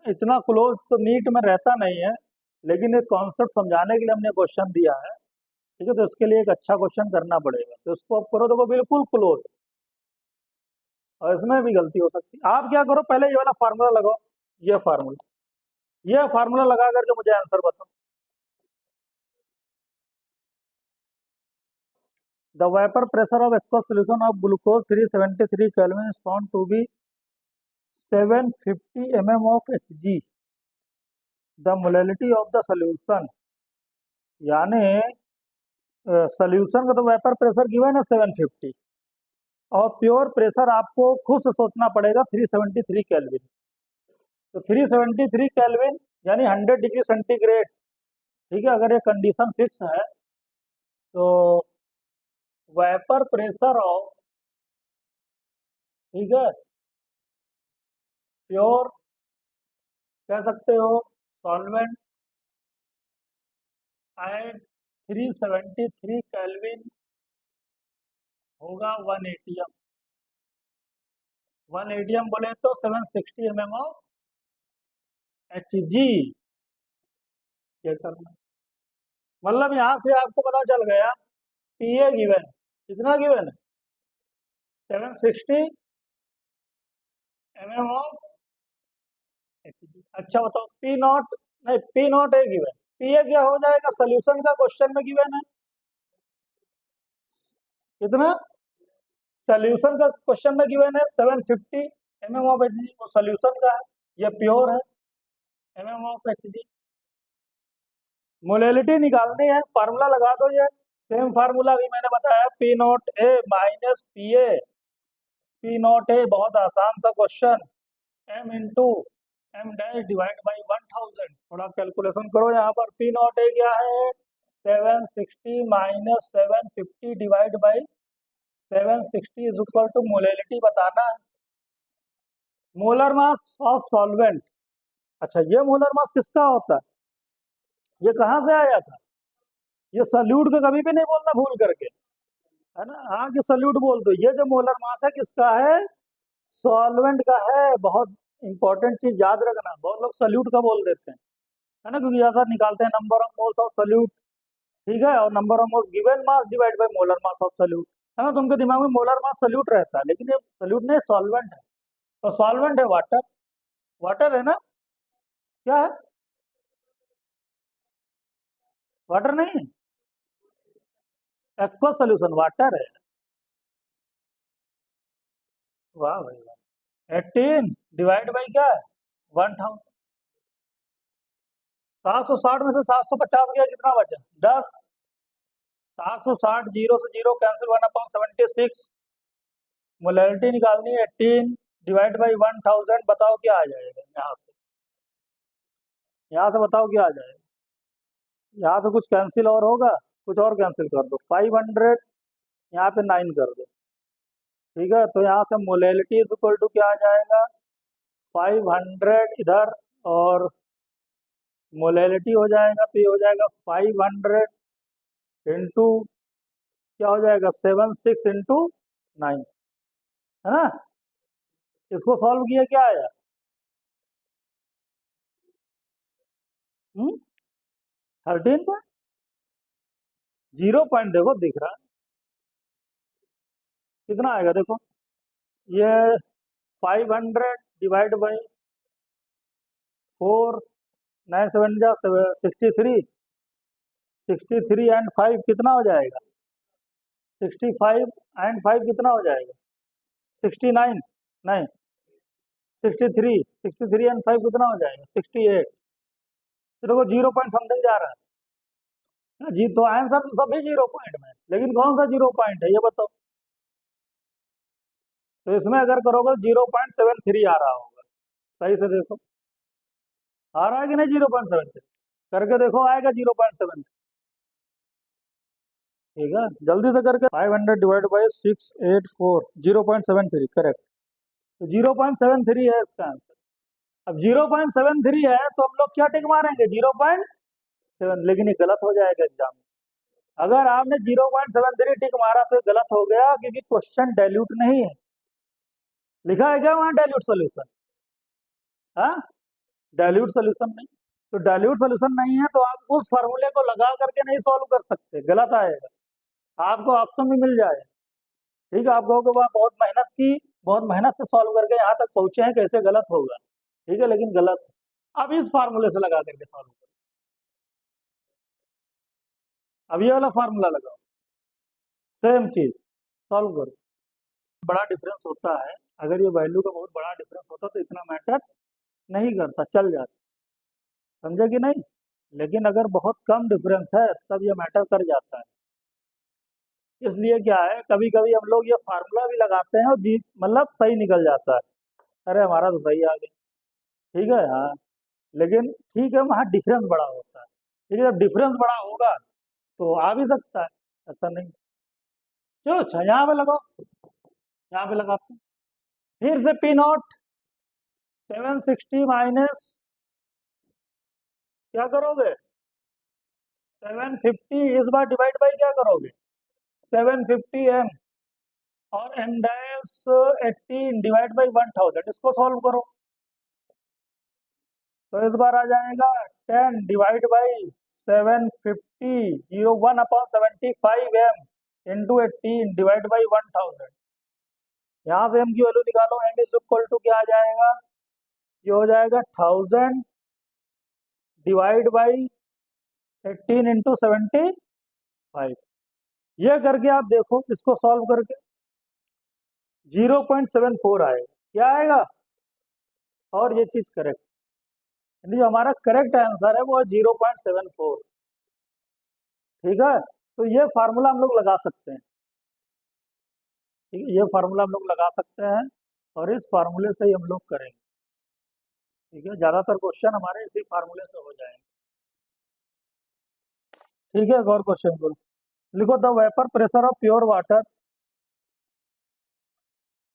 इतना close तो NEET में रहता नहीं है, लेकिन एक कॉन्सेप्ट समझाने के लिए हमने क्वेश्चन दिया है। ठीक है, तो इसके लिए एक अच्छा क्वेश्चन करना पड़ेगा, तो इसको आप करो, देखो बिल्कुल क्लोज, और इसमें भी गलती हो सकती है। आप क्या करो, पहले ये वाला फार्मूला लगाओ, ये फार्मूला लगा करके मुझे आंसर बताओ। The vapour pressure of aqueous solution of glucose 373 kelvin is found to be 750 mm of Hg. The molality of the solution, यानी सोल्यूशन का तो वेपर प्रेशर गिवन है 750, और प्योर प्रेशर आपको खुद से सोचना पड़ेगा 373 केल्विन। तो 373 केल्विन यानी 100 डिग्री सेंटीग्रेड। ठीक है, अगर ये कंडीशन फिक्स है तो वेपर प्रेशर ऑफ, ठीक है, प्योर कह सकते हो सॉल्वेंट एट 373 केल्विन होगा 1 atm। 1 atm बोले तो 760 mm ऑफ Hg। ये करना, मतलब यहाँ से आपको पता चल गया पीए गिवन, कितना गिवन है, 760 mm ऑफ Hg। अच्छा बताओ, पी नॉट, नहीं पी नॉट है गिवन, पीए क्या हो जाएगा, सोल्यूशन का क्वेश्चन में गिवन है कितना, सोल्यूशन का क्वेश्चन में गिवन है 750 mm ऑफ Hg, वो सोल्यूशन का है, ये प्योर है, mm ऑफ Hg। मोलैलिटी निकालनी है, फार्मूला लगा दो, ये सेम फार्मूला भी मैंने बताया, P not A minus P A, P not A बहुत आसान सा question, M into M dash divide by 1000। थोड़ा कैलकुलेशन करो, यहाँ पर पी नॉट ए क्या है, 760 minus 750 divide by 760 is equal to molality बताना है, मोलर मास ऑफ सॉल्वेंट। अच्छा, ये मोलर मास किसका होता है, ये कहाँ से आया था, ये सल्यूट को कभी भी नहीं बोलना भूल करके, है ना, हाँ कि सल्यूट बोल दो। ये जो मोलर मास है किसका है, सॉल्वेंट का है। बहुत इंपॉर्टेंट चीज याद रखना, बहुत लोग सल्यूट का बोल देते हैं, है ना, क्योंकि ज्यादा निकालते हैं number of moles of solute. ठीक है, और number of moles given mass divide by molar mass of solute, है ना, तो उनके दिमाग में मोलर मास सल्यूट रहता है, लेकिन ये सल्यूट नहीं, सॉल्वेंट है। तो सॉल्वेंट है वाटर, वाटर है ना, क्या है, वाटर नहीं, एक्वस सोल्यूशन वाटर है। वाह भाई वाह। 18 डिवाइड बाई क्या है, 1000। 760 में से 750 गया, कितना बचा, 10। 760, जीरो से जीरो कैंसिल, 1/76। मोलैलिटी निकालनी है, 18 डिवाइड बाई 1000। बताओ क्या आ जाएगा यहाँ से, यहाँ से बताओ क्या आ जाएगा। यहाँ से कुछ कैंसिल और होगा, कुछ और कैंसिल कर दो, 500 यहाँ पे 9 कर दो। ठीक है, तो यहाँ से मोलैलिटी इज इक्वल टू क्या आ जाएगा, 500 इधर, और मोलैलिटी हो जाएगा, तो ये हो जाएगा 500 इंटू, क्या हो जाएगा, 76 इंटू 9, है ना। इसको सॉल्व किया, क्या आया, 13 पर, 0 पॉइंट देखो दिख रहा है, कितना आएगा देखो, ये 500 डिवाइड बाई 4, 9 7 जा 63, 63 एंड 5 कितना हो जाएगा, 65 एंड 5 कितना हो जाएगा, 69, नहीं 63, 63 एंड 5 कितना हो जाएगा, 68। तो देखो 0 पॉइंट समथिंग जा रहा है जी, तो आंसर तो सभी 0 पॉइंट में है, लेकिन कौन सा 0 पॉइंट है ये बताओ। तो इसमें अगर करोगे 0.73 आ रहा होगा, सही से देखो, आ रहा है कि नहीं 0.73, करके देखो आएगा 0.7। ठीक है, जल्दी से करके, 500 डिवाइड बाई 684, 0.73 करेक्ट। तो 0.73 है इसका आंसर। अब 0.73 है तो हम लोग क्या टिक मारेंगे, 0.7, लेकिन ये गलत हो जाएगा एग्जाम में। अगर आपने 0.73 टिक मारा तो ये गलत हो गया, क्योंकि क्वेश्चन डाइल्यूट नहीं है, लिखा है क्या वहाँ डाइल्यूट सोल्यूशन, हाँ, डाइल्यूट सोल्यूशन नहीं। तो डाइल्यूट सोल्यूशन नहीं है तो आप उस फॉर्मूले को लगा करके नहीं सॉल्व कर सकते, गलत आएगा, आपको ऑप्शन भी मिल जाए। ठीक है, आप कहोगे वहाँ बहुत मेहनत की, बहुत मेहनत से सॉल्व करके यहाँ तक पहुंचे हैं, कैसे गलत होगा, ठीक है, लेकिन गलत। अब इस फार्मूले से लगा करके सॉल्व करो, अब ये वाला फार्मूला लगाओ, सेम चीज सॉल्व करो। बड़ा डिफरेंस होता है, अगर ये वैल्यू का बहुत बड़ा डिफरेंस होता तो इतना मैटर नहीं करता, चल जाता, समझे कि नहीं। लेकिन अगर बहुत कम डिफरेंस है तब ये मैटर कर जाता है। इसलिए क्या है, कभी कभी हम लोग ये फार्मूला भी लगाते हैं और जी मतलब सही निकल जाता है, अरे हमारा तो सही आ गया, ठीक है, हाँ। लेकिन ठीक है, वहाँ डिफरेंस बड़ा होता है, ठीक है, जब डिफरेंस बड़ा होगा तो आ भी सकता है, ऐसा नहीं। चलो अच्छा, यहाँ पे लगाओ, यहाँ पे लगाते हैं, फिर से पी नॉट 760 माइनस, क्या करोगे, 750, इस बार डिवाइड बाई क्या करोगे, 750 m, और m डैश 18 डिवाइड बाई 1000, इसको सॉल्व करो। तो इस बार आ जाएगा 10 divide by 750, 1/75 m into 18 divide by 1000। यहाँ से m की वैल्यू निकालो, m इज इक्वल टू क्या आ जाएगा, ये हो जाएगा 1000 डिवाइड बाई 18 इंटू 75। ये करके आप देखो, इसको सॉल्व करके 0.74 आएगा, क्या आएगा, और ये चीज करेक्ट, यानी जो हमारा करेक्ट आंसर है वो है 0.74। ठीक है, तो ये फार्मूला हम लोग लगा सकते हैं, ठीक है, ये फार्मूला हम लोग लगा सकते हैं, और इस फार्मूले से ही हम लोग करेंगे। ठीक है, ज्यादातर क्वेश्चन हमारे इसी फार्मूले से हो जाएंगे। ठीक है, एक और क्वेश्चन को लिखो, the vapour pressure of pure water,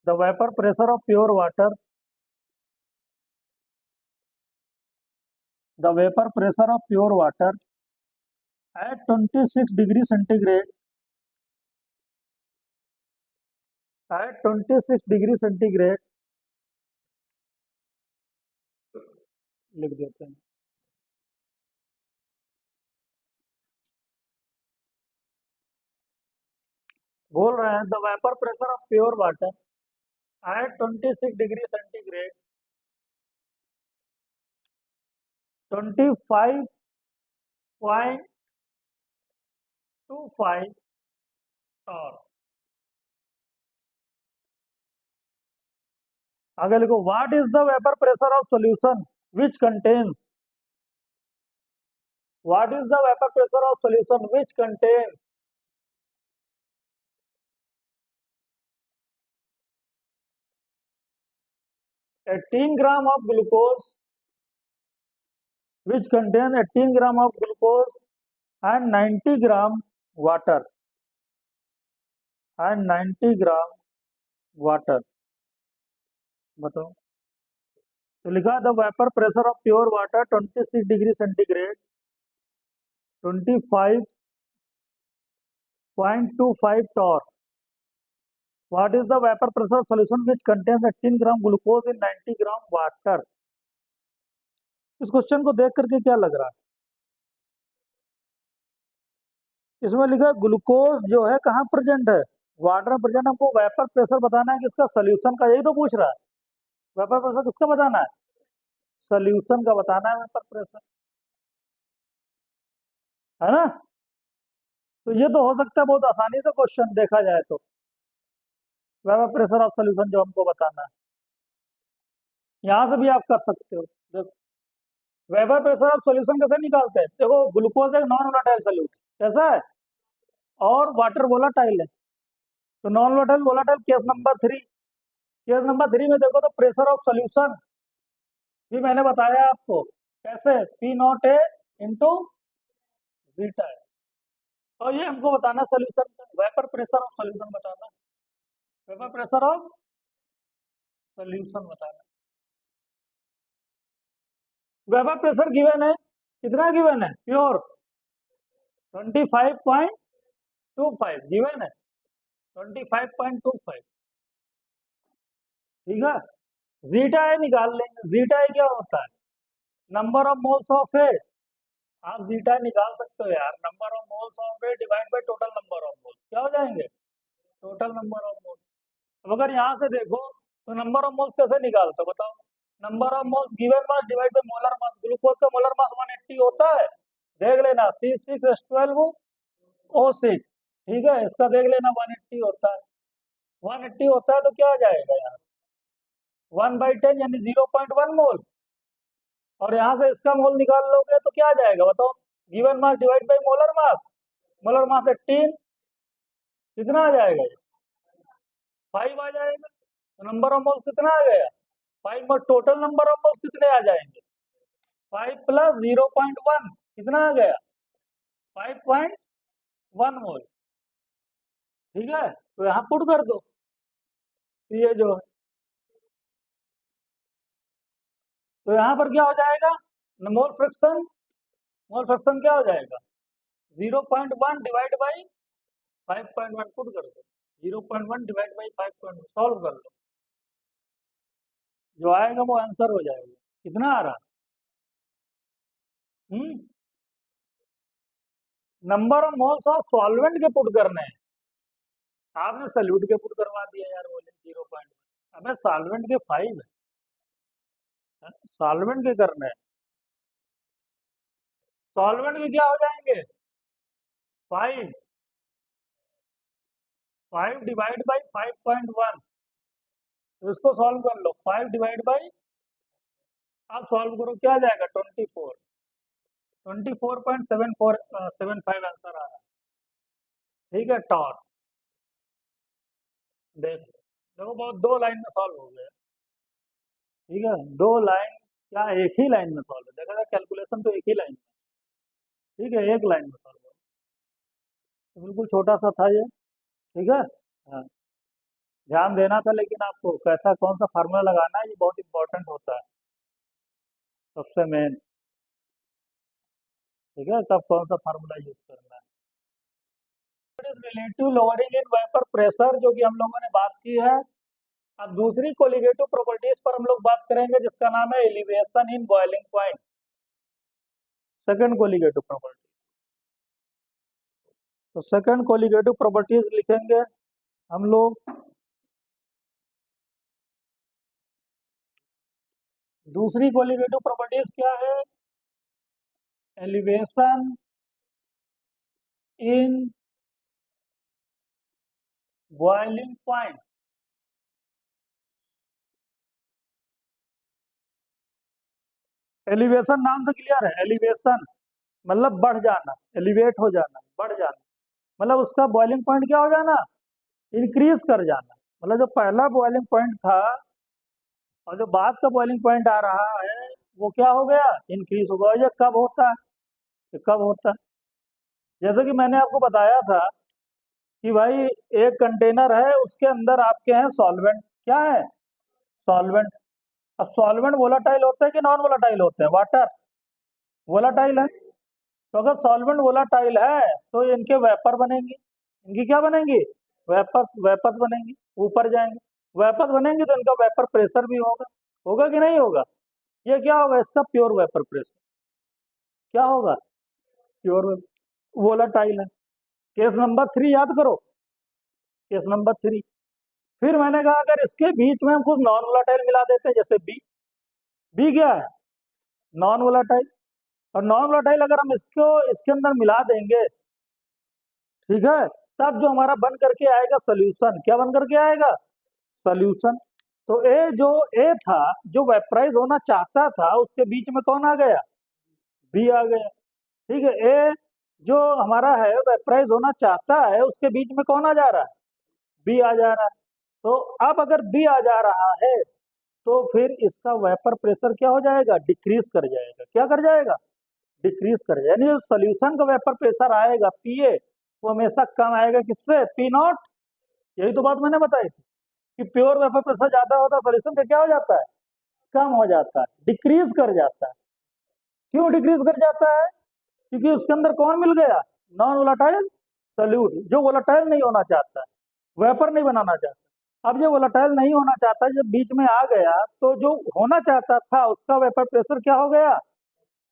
the vapour pressure of pure water, the vapour pressure of pure water at 26 degree centigrade, at 26 degree centigrade, लिख देते हैं, बोल रहे हैं the vapour pressure of pure water at 26 degree centigrade, 25.25 और आगे लिखो, what is the vapour pressure of solution which contains, what is the vapour pressure of solution which contains 18 gram of glucose, which contain 18 gram of glucose and 90 gram water, and 90 gram water. बताओ। तो लिखा the vapour pressure of pure water 26 degree centigrade 25.25 torr. What is the vapor pressure solution which contains 18 gram glucose in 90 gram water? इस question को देख करके क्या लग रहा है? इसमें लिखा है ग्लूकोज जो है कहाँ प्रेजेंट है, वाटर में प्रेजेंट। हमको वेपर प्रेशर बताना है किसका, सोल्यूशन का, यही तो पूछ रहा है। वेपर प्रेशर किसका बताना है, सोल्यूशन का बताना है वेपर प्रेशर, है ना। तो ये तो हो सकता है बहुत आसानी से क्वेश्चन देखा जाए तो, वेपर प्रेशर ऑफ सोल्यूशन जो हमको बताना है, यहां से भी आप कर सकते हो। देखो वेपर प्रेशर ऑफ सोल्यूशन कैसे निकालते हैं, देखो ग्लूकोज एक नॉन वोलेटाइल सोल्यूट कैसा है, और वाटर वोलाटाइल है। तो non volatile volatile case number 3, case number 3 में देखो तो प्रेशर ऑफ सोल्यूशन भी मैंने बताया आपको कैसे, P not a into zeta है। तो ये हमको बताना सोल्यूशन का, वेपर प्रेशर ऑफ सोल्यूशन बताना, वेपर प्रेशर ऑफ सोल्यूशन बताना। वेपर प्रेशर गिवन है, कितना गिवन है, प्योर 25.25 गिवन है, 25.25, ठीक है। जीटा ए निकाल लेंगे, जीटा ए क्या होता है, नंबर ऑफ मोल्स ऑफ ए। आप जीटा निकाल सकते हो यार, number of moles of A divide by total number of moles, क्या हो जाएंगे, टोटल नंबर ऑफ मोल्स। अब अगर यहाँ से देखो तो नंबर ऑफ मोल्स कैसे निकालते हो बताओ, number of moles given mass divide by molar mass, glucose का मोलर मास 180 होता है, देख लेना C6H12O6, ठीक है, इसका देख लेना 180 होता है, 180 होता है तो क्या आ जाएगा यहाँ से 1/10 यानी 0.1 मोल, और यहाँ से इसका मोल निकाल लोगे तो क्या आ जाएगा बताओ, given mass divide by molar mass 18, कितना आ जाएगा ये 5 आ जाएगा। तो नंबर ऑफ मोल्स कितना आ गया 5, और टोटल नंबर ऑफ मोल्स कितने आ जाएंगे 5 प्लस 0.1, कितना आ गया 5.1 मोल, ठीक है। तो यहाँ पुट कर दो, तो ये जो है, तो यहाँ पर क्या हो जाएगा, मोल फ्रैक्शन क्या हो जाएगा 0.1 डिवाइड बाई 5.1, पुट कर दो 0.1 डिवाइड बाई 5.1, सॉल्व कर लो, जो आएगा वो आंसर हो जाएगा। कितना आ रहा, number of moles of solvent के पुट करने हैं, आपने सल्यूट के पुट करवा दिया यार, बोले 0.1, अबे सॉल्वेंट के 5 है, सॉल्वेंट के करने हैं, सॉल्वेंट के क्या हो जाएंगे 5, 5 डिवाइड बाई 5.1, तो इसको सॉल्व कर लो, 5 डिवाइड बाई, आप सॉल्व करो क्या आ जाएगा 24.75 आंसर आ रहा है, ठीक है। टॉर देखो, देखो बहुत 2 लाइन में सॉल्व हो गया, ठीक है, 2 लाइन, क्या एक ही लाइन में सॉल्व है, देखा जाए कैलकुलेशन तो एक ही लाइन में, ठीक है, एक लाइन में सॉल्व हो, तो बिल्कुल छोटा सा था ये, ठीक है। हाँ, ध्यान देना था, लेकिन आपको कैसा कौन सा फार्मूला लगाना है ये बहुत इंपॉर्टेंट होता है, सबसे मेन, ठीक है, तब कौन सा फार्मूला यूज करना है। Relative lowering in vapour pressure जो कि हम लोगों ने बात की है। अब दूसरी कोलिगेटिव प्रॉपर्टीज पर हम लोग बात करेंगे जिसका नाम है elevation in boiling point, second colligative properties. तो सेकंड कोलिगेटिव प्रॉपर्टीज लिखेंगे हम लोग, दूसरी कोलिगेटिव प्रॉपर्टीज क्या है, elevation in boiling point, elevation नाम से क्लियर है, एलिवेशन मतलब बढ़ जाना, एलिवेट हो जाना, बढ़ जाना, मतलब उसका बॉइलिंग पॉइंट क्या हो जाना, इंक्रीज कर जाना। मतलब जो पहला बॉइलिंग पॉइंट था और जो बाद का बॉइलिंग पॉइंट आ रहा है वो क्या हो गया, इंक्रीज हो गया। और ये कब होता है, ये कब होता है, जैसे कि मैंने आपको बताया था कि भाई एक कंटेनर है, उसके अंदर आपके हैं सॉल्वेंट, क्या है, सॉल्वेंट। अब सॉल्वेंट वोलाटाइल होता है कि नॉन वोलाटाइल होते हैं, वाटर वोलाटाइल है। तो अगर सॉल्वेंट वोलाटाइल है तो इनके वेपर बनेंगी, इनकी क्या बनेंगी, वेपर्स, वेपर्स बनेंगी, ऊपर जाएंगे। वेपर बनेंगे तो इनका वेपर प्रेशर भी होगा, होगा कि नहीं होगा, ये क्या होगा, इसका प्योर वेपर प्रेशर, क्या होगा, प्योर वोलाटाइल है। केस नंबर 3 याद करो, केस नंबर 3। फिर मैंने कहा अगर इसके बीच में हम कुछ नॉन वोलाटाइल मिला देते हैं, जैसे बी, बी क्या है, नॉन वोलाटाइल। और नॉन वोलाटाइल अगर हम इसको इसके अंदर मिला देंगे, ठीक है, तब जो हमारा बन करके आएगा सोल्यूशन, क्या बन करके आएगा, सोल्यूशन। तो ए जो ए था, जो वेपराइज होना चाहता था, उसके बीच में कौन आ गया, बी आ गया। ठीक है, ए जो हमारा है वेपराइज होना चाहता है, उसके बीच में कौन आ जा रहा है, बी आ जा रहा है। तो अब अगर बी आ जा रहा है तो फिर इसका वेपर प्रेशर क्या हो जाएगा, डिक्रीज कर जाएगा, क्या कर जाएगा, डिक्रीज कर जाएगा। यानी सोल्यूशन का वेपर प्रेशर आएगा पीए, वो हमेशा कम आएगा किससे, पी नॉट। यही तो बात मैंने बताई थी कि प्योर वेपर प्रेशर ज्यादा होता है, सोल्यूशन का क्या हो जाता है, कम हो जाता है, डिक्रीज कर जाता है। क्यों डिक्रीज कर जाता है, क्योंकि उसके अंदर कौन मिल गया, नॉन वोलाटाइल सोल्यूट, जो वोलाटाइल नहीं होना चाहता, वेपर नहीं बनाना चाहता। अब ये वोलाटाइल नहीं होना चाहता, जब बीच में आ गया तो जो होना चाहता था उसका वेपर प्रेशर क्या हो गया,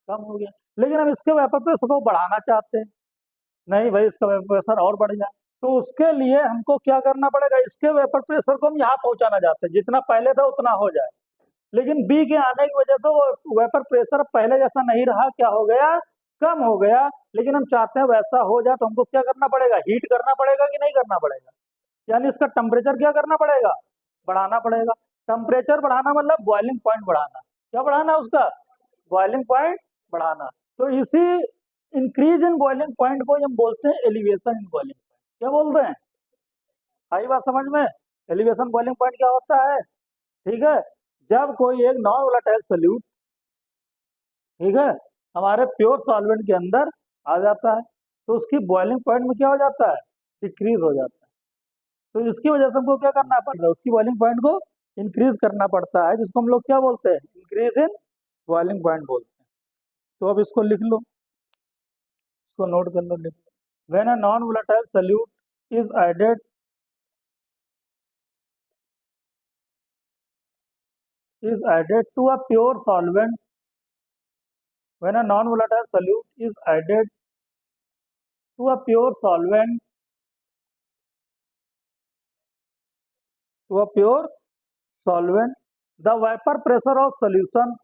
कम हो गया। लेकिन हम इसके वेपर प्रेशर को बढ़ाना चाहते हैं, नहीं भाई इसका वेपर प्रेशर और बढ़ जाए, तो उसके लिए हमको क्या करना पड़ेगा, इसके वेपर प्रेशर को हम यहाँ पहुंचाना चाहते हैं, जितना पहले था उतना हो जाए। लेकिन बी के आने की वजह से वो वेपर प्रेशर पहले जैसा नहीं रहा, क्या हो गया, कम हो गया। लेकिन हम चाहते हैं वैसा हो जाए, तो हमको क्या करना पड़ेगा, हीट करना पड़ेगा कि नहीं करना पड़ेगा, यानी इसका टेम्परेचर क्या करना पड़ेगा, बढ़ाना पड़ेगा। टेम्परेचर बढ़ाना मतलब बॉइलिंग पॉइंट बढ़ाना, क्या बढ़ाना उसका, बॉइलिंग पॉइंट बढ़ाना। तो इसी इंक्रीज इन बॉइलिंग पॉइंट को हम बोलते हैं एलिवेशन इन बॉइलिंग पॉइंट, क्या बोलते हैं, आई बात समझ में। एलिवेशन बॉइलिंग पॉइंट क्या होता है, ठीक है, जब कोई एक नॉन वोलेटाइल सोल्यूट, ठीक है, हमारे प्योर सॉल्वेंट के अंदर आ जाता है, तो उसकी बॉइलिंग पॉइंट में क्या हो जाता है, डिक्रीज हो जाता है। तो इसकी वजह से हमको क्या करना पड़ रहा है, उसकी बॉइलिंग पॉइंट को इंक्रीज करना पड़ता है, जिसको हम लोग क्या बोलते हैं, इंक्रीज इन बॉइलिंग पॉइंट बोलते हैं। तो अब इसको लिख लो, इसको नोट कर लो, लिख लो। When a non volatile solute is added, to a pure solvent, when a non-volatile solute is added to a pure solvent, the vapor pressure of solution,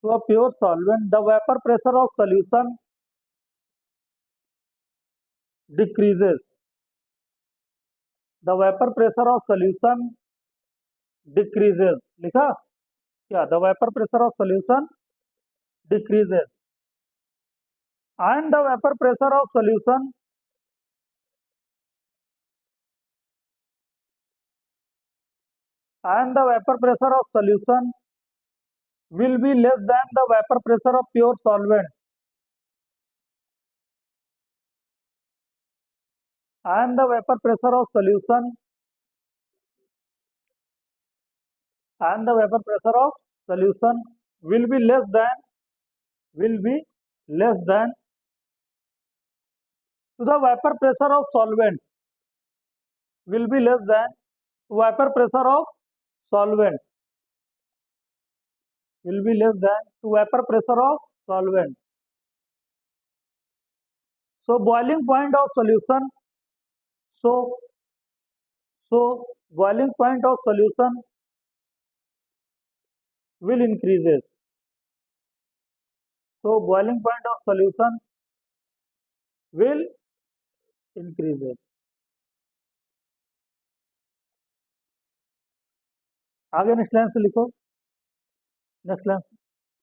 to a pure solvent, the vapor pressure of solution decreases, the vapor pressure of solution decreases, लिखा क्या, the vapor pressure of solution decreases, and the vapor pressure of solution, and the vapor pressure of solution will be less than the vapor pressure of pure solvent, and the vapor pressure of solution, and the vapor pressure of solution will be less than, will be less than to the vapor pressure of solvent, will be less than vapor pressure of solvent, will be less than to vapor pressure of solvent. So boiling point of solution, so boiling point of solution will increases, so boiling point of solution will increases। आगे next line से लिखो, next line,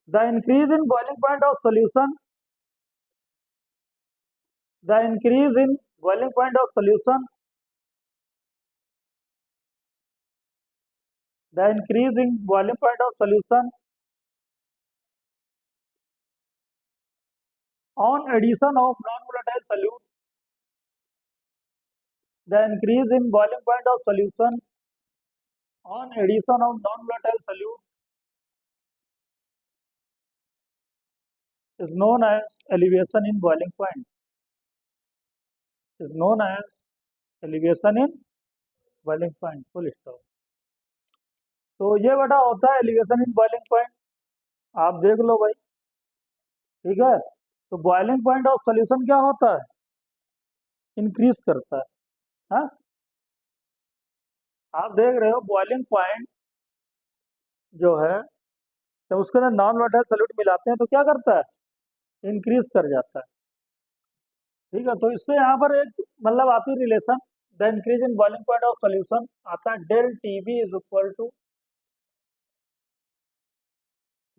the increase in boiling point of solution, the increase in boiling point of solution, the increase in boiling point of solution on addition of non-volatile solute, the increase in boiling point of solution on addition of non-volatile solute is known as elevation in boiling point, is known as elevation in boiling point, full stop. तो ये बेटा होता है elevation in boiling point, आप देख लो भाई, ठीक है। तो बॉइलिंग पॉइंट ऑफ सोल्यूशन क्या होता है, इंक्रीज करता है, हाँ। आप देख रहे हो बॉइलिंग पॉइंट जो है, जब उसके अंदर नॉन वोलेटाइल सॉल्यूट मिलाते हैं तो क्या करता है, इंक्रीज कर जाता है, ठीक है। तो इससे यहाँ पर एक मतलब आती relation, the increase in boiling point of solution आता है del T B is equal to,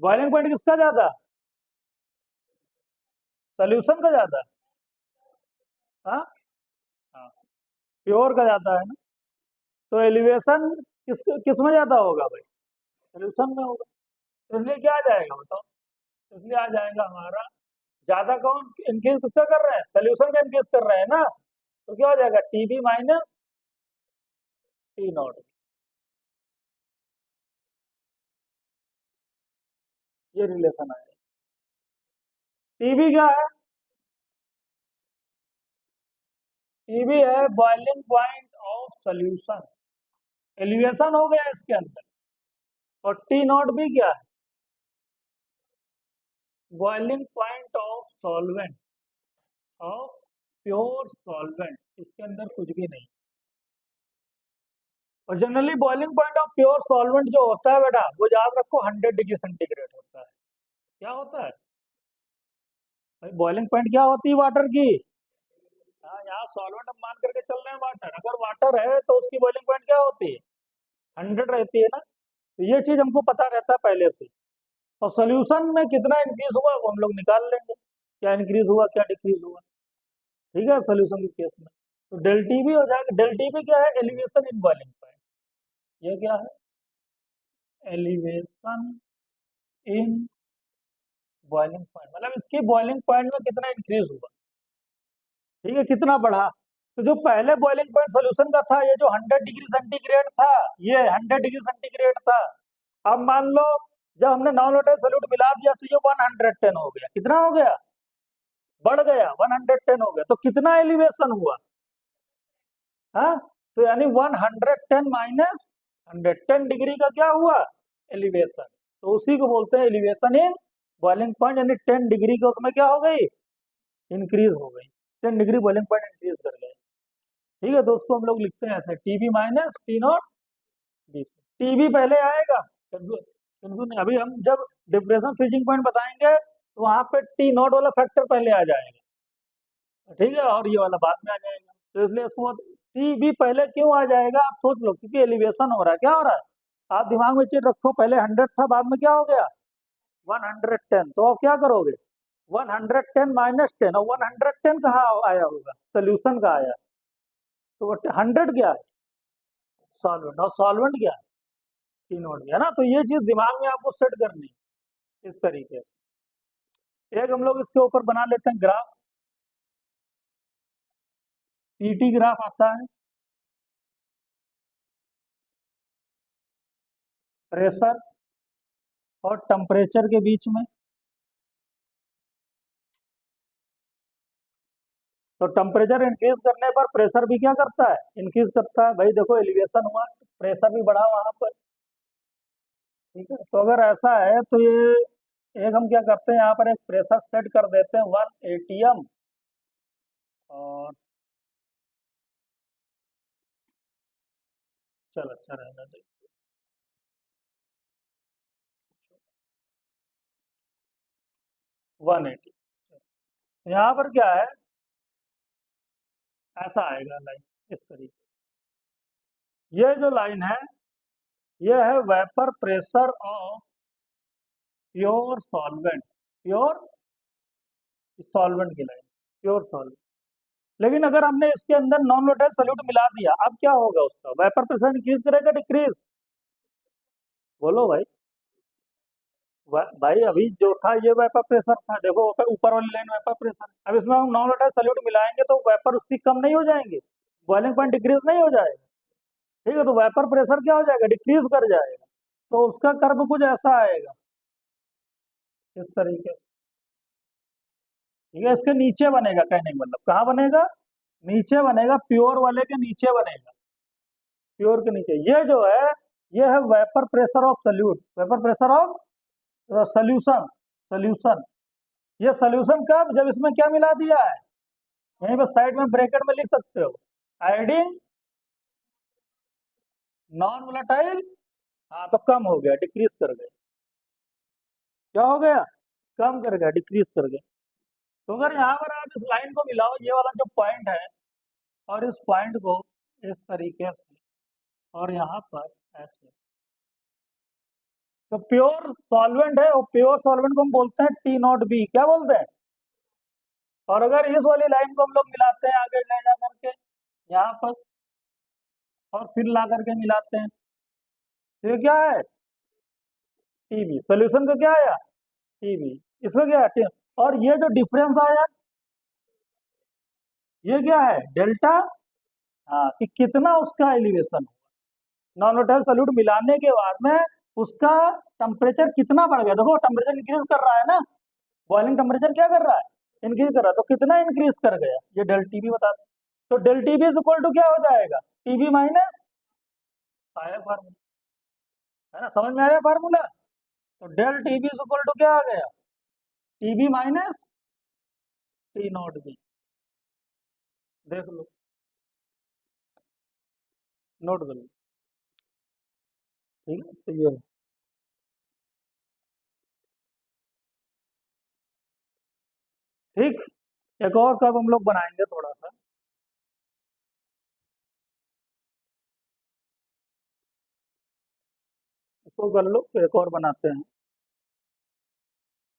boiling point किसका ज्यादा, सोल्यूशन का ज्यादा है, हाँ हाँ, प्योर का ज्यादा है ना। तो एलिवेशन किस में ज्यादा होगा भाई, सोल्यूशन में होगा। तो इसलिए क्या आ जाएगा बताओ, तो इसलिए आ जाएगा हमारा ज्यादा कौन इंक्रीज किसका कर रहे हैं, सोल्यूशन का इंक्रीज कर रहे हैं ना। तो क्या हो जाएगा, T B minus T not, ये रिलेशन आएगा। टीबी क्या है, टीबी है boiling point of solution, elevation हो गया इसके अंदर। और टी नॉट भी क्या है, boiling point of solvent, of pure solvent, इसके अंदर कुछ भी नहीं। और generally boiling point of pure solvent जो होता है बेटा, वो याद रखो 100 डिग्री सेंटीग्रेड होता है। क्या होता है भाई, बॉइलिंग पॉइंट क्या होती है वाटर की, हाँ, यहाँ सॉल्वेंट हम मान करके चल रहे हैं वाटर, अगर वाटर है तो उसकी बॉइलिंग पॉइंट क्या होती है, 100 रहती है ना। तो ये चीज हमको पता रहता है पहले से। और सोल्यूशन में कितना इंक्रीज हुआ वो हम लोग निकाल लेंगे, क्या इंक्रीज हुआ क्या डिक्रीज हुआ, ठीक है, सोल्यूशन के केस में। तो डेल टी भी हो जाएगा, डेल टी भी क्या है, एलिवेशन इन बॉइलिंग पॉइंट, ये क्या है, एलिवेशन इन बॉइलिंग पॉइंट, मतलब इसकी बॉइलिंग पॉइंट में कितना इंक्रीज हुआ, ठीक है, कितना बढ़ा। तो जो पहले बॉइलिंग पॉइंट सोल्यूशन का था, ये जो 100 डिग्री सेंटीग्रेड था, ये 100 डिग्री सेंटीग्रेड था। अब मान लो जब हमने नॉन वोलेटाइल सॉल्यूट मिला दिया तो ये 110 हो गया, कितना हो गया, बढ़ गया, 110 हो गया। तो कितना एलिवेशन हुआ, हाँ। तो यानी 110 माइनस 110 डिग्री का क्या हुआ, एलिवेशन। तो उसी को बोलते हैं एलिवेशन इन बॉइलिंग पॉइंट, यानी 10 डिग्री का उसमें क्या हो गई, इंक्रीज हो गई, 10 डिग्री बॉइलिंग पॉइंट इंक्रीज कर गए, ठीक है। तो उसको हम लोग लिखते हैं ऐसे, TB minus T not B C. TB पहले आएगा, अभी हम जब डिप्रेशन फ्रीजिंग पॉइंट बताएंगे तो वहां पे टी नॉट वाला फैक्टर पहले आ जाएगा, ठीक है, और ये वाला बाद में आ जाएगा। तो इसलिए इसको टी बी पहले क्यों आ जाएगा, आप सोच लो, क्योंकि एलिवेशन हो रहा है, क्या हो रहा है, आप दिमाग में चीज रखो, पहले 100 था, बाद में क्या हो गया 110। तो आप क्या करोगे, 110 माइनस 10, और 110 कहाँ आया होगा, सोल्यूशन का आया। तो 100 क्या है, सॉल्वेंट, और सॉल्वेंट क्या है, टी नोट है ना। तो ये चीज दिमाग में आपको सेट करनी है इस तरीके से। एक हम लोग इसके ऊपर बना लेते हैं ग्राफ, पीटी ग्राफ आता है, प्रेशर और टेम्परेचर के बीच में। तो टेम्परेचर इंक्रीज करने पर प्रेशर भी क्या करता है, इंक्रीज करता है भाई। देखो एलिवेशन हुआ, प्रेशर भी बढ़ा वहां पर, ठीक है। तो अगर ऐसा है तो ये एक हम क्या करते हैं, यहाँ पर एक प्रेशर सेट कर देते हैं 1 एटीएम, और चल अच्छा रहना चाहिए, 180। यहाँ पर क्या है, ऐसा आएगा लाइन इस तरीके से। ये जो लाइन है, ये है vapour pressure of pure solvent, pure solvent की लाइन, प्योर सॉल्वेंट। लेकिन अगर हमने इसके अंदर नॉन वोलेटाइल सोल्यूट मिला दिया, अब क्या होगा उसका वेपर प्रेशर इंक्रीज करेगा डिक्रीज? बोलो भाई। भाई अभी जो था ये वेपर प्रेशर था, देखो ऊपर वाली लाइन वेपर प्रेशर, अब इसमें हम नॉन वोलेटाइल सोल्यूट मिलाएंगे तो वेपर उसकी कम नहीं हो जाएंगे, बॉइलिंग पॉइंट डिक्रीज नहीं हो जाएगा? ठीक है, तो वेपर प्रेशर क्या हो जाएगा, डिक्रीज कर जाएगा। तो उसका कर्व कुछ ऐसा आएगा, इस तरीके से। ठीक है, इसके नीचे बनेगा, कहने का मतलब कहाँ बनेगा, नीचे बनेगा, प्योर वाले के नीचे बनेगा, प्योर के नीचे। ये जो है ये है vapour pressure of solute, vapour pressure of solution, solution. ये सोल्यूशन कब, जब इसमें क्या मिला दिया है, यहीं पर साइड में ब्रैकेट में लिख सकते हो, आयोडीन नॉन वोलेटाइल। हाँ तो कम हो गया, डिक्रीज कर गया, क्या हो गया, कम कर गया, डिक्रीज कर गया। तो अगर यहाँ पर आप इस लाइन को मिलाओ, ये वाला जो पॉइंट है, और इस पॉइंट को इस तरीके से, और यहाँ पर ऐसे, तो प्योर सॉल्वेंट है, और प्योर सॉल्वेंट को हम बोलते हैं टी नॉट बी, क्या बोलते हैं? और अगर इस वाली लाइन को हम लोग मिलाते हैं आगे ले जा करके यहाँ पर, और फिर ला करके मिलाते हैं, तो ये क्या है, टीबी। सोल्यूशन का क्या आया, टीबी। इसका क्या है, और ये जो डिफरेंस आया, ये क्या है, डेल्टा। हाँ, कि कितना उसका एलिवेशन, नॉन वोलेटाइल सॉल्यूट मिलाने के बाद में उसका टेम्परेचर कितना बढ़ गया, देखो टेम्परेचर इंक्रीज कर रहा है ना, बॉइलिंग टेम्परेचर क्या कर रहा है, इंक्रीज कर रहा है, तो कितना इंक्रीज कर गया, ये डेल टीबी बता दो। तो del TB is equal to क्या हो जाएगा, टीबी माइनस, आया फार्मूला, है ना, समझ में आया फार्मूला? तो del TB is equal to क्या आ गया, TB minus T not B. देख लो, नोट कर लो। ठीक है, तो ये ठीक। एक और कब हम लोग बनाएंगे थोड़ा सा, इसको कर लो, फिर एक और बनाते हैं।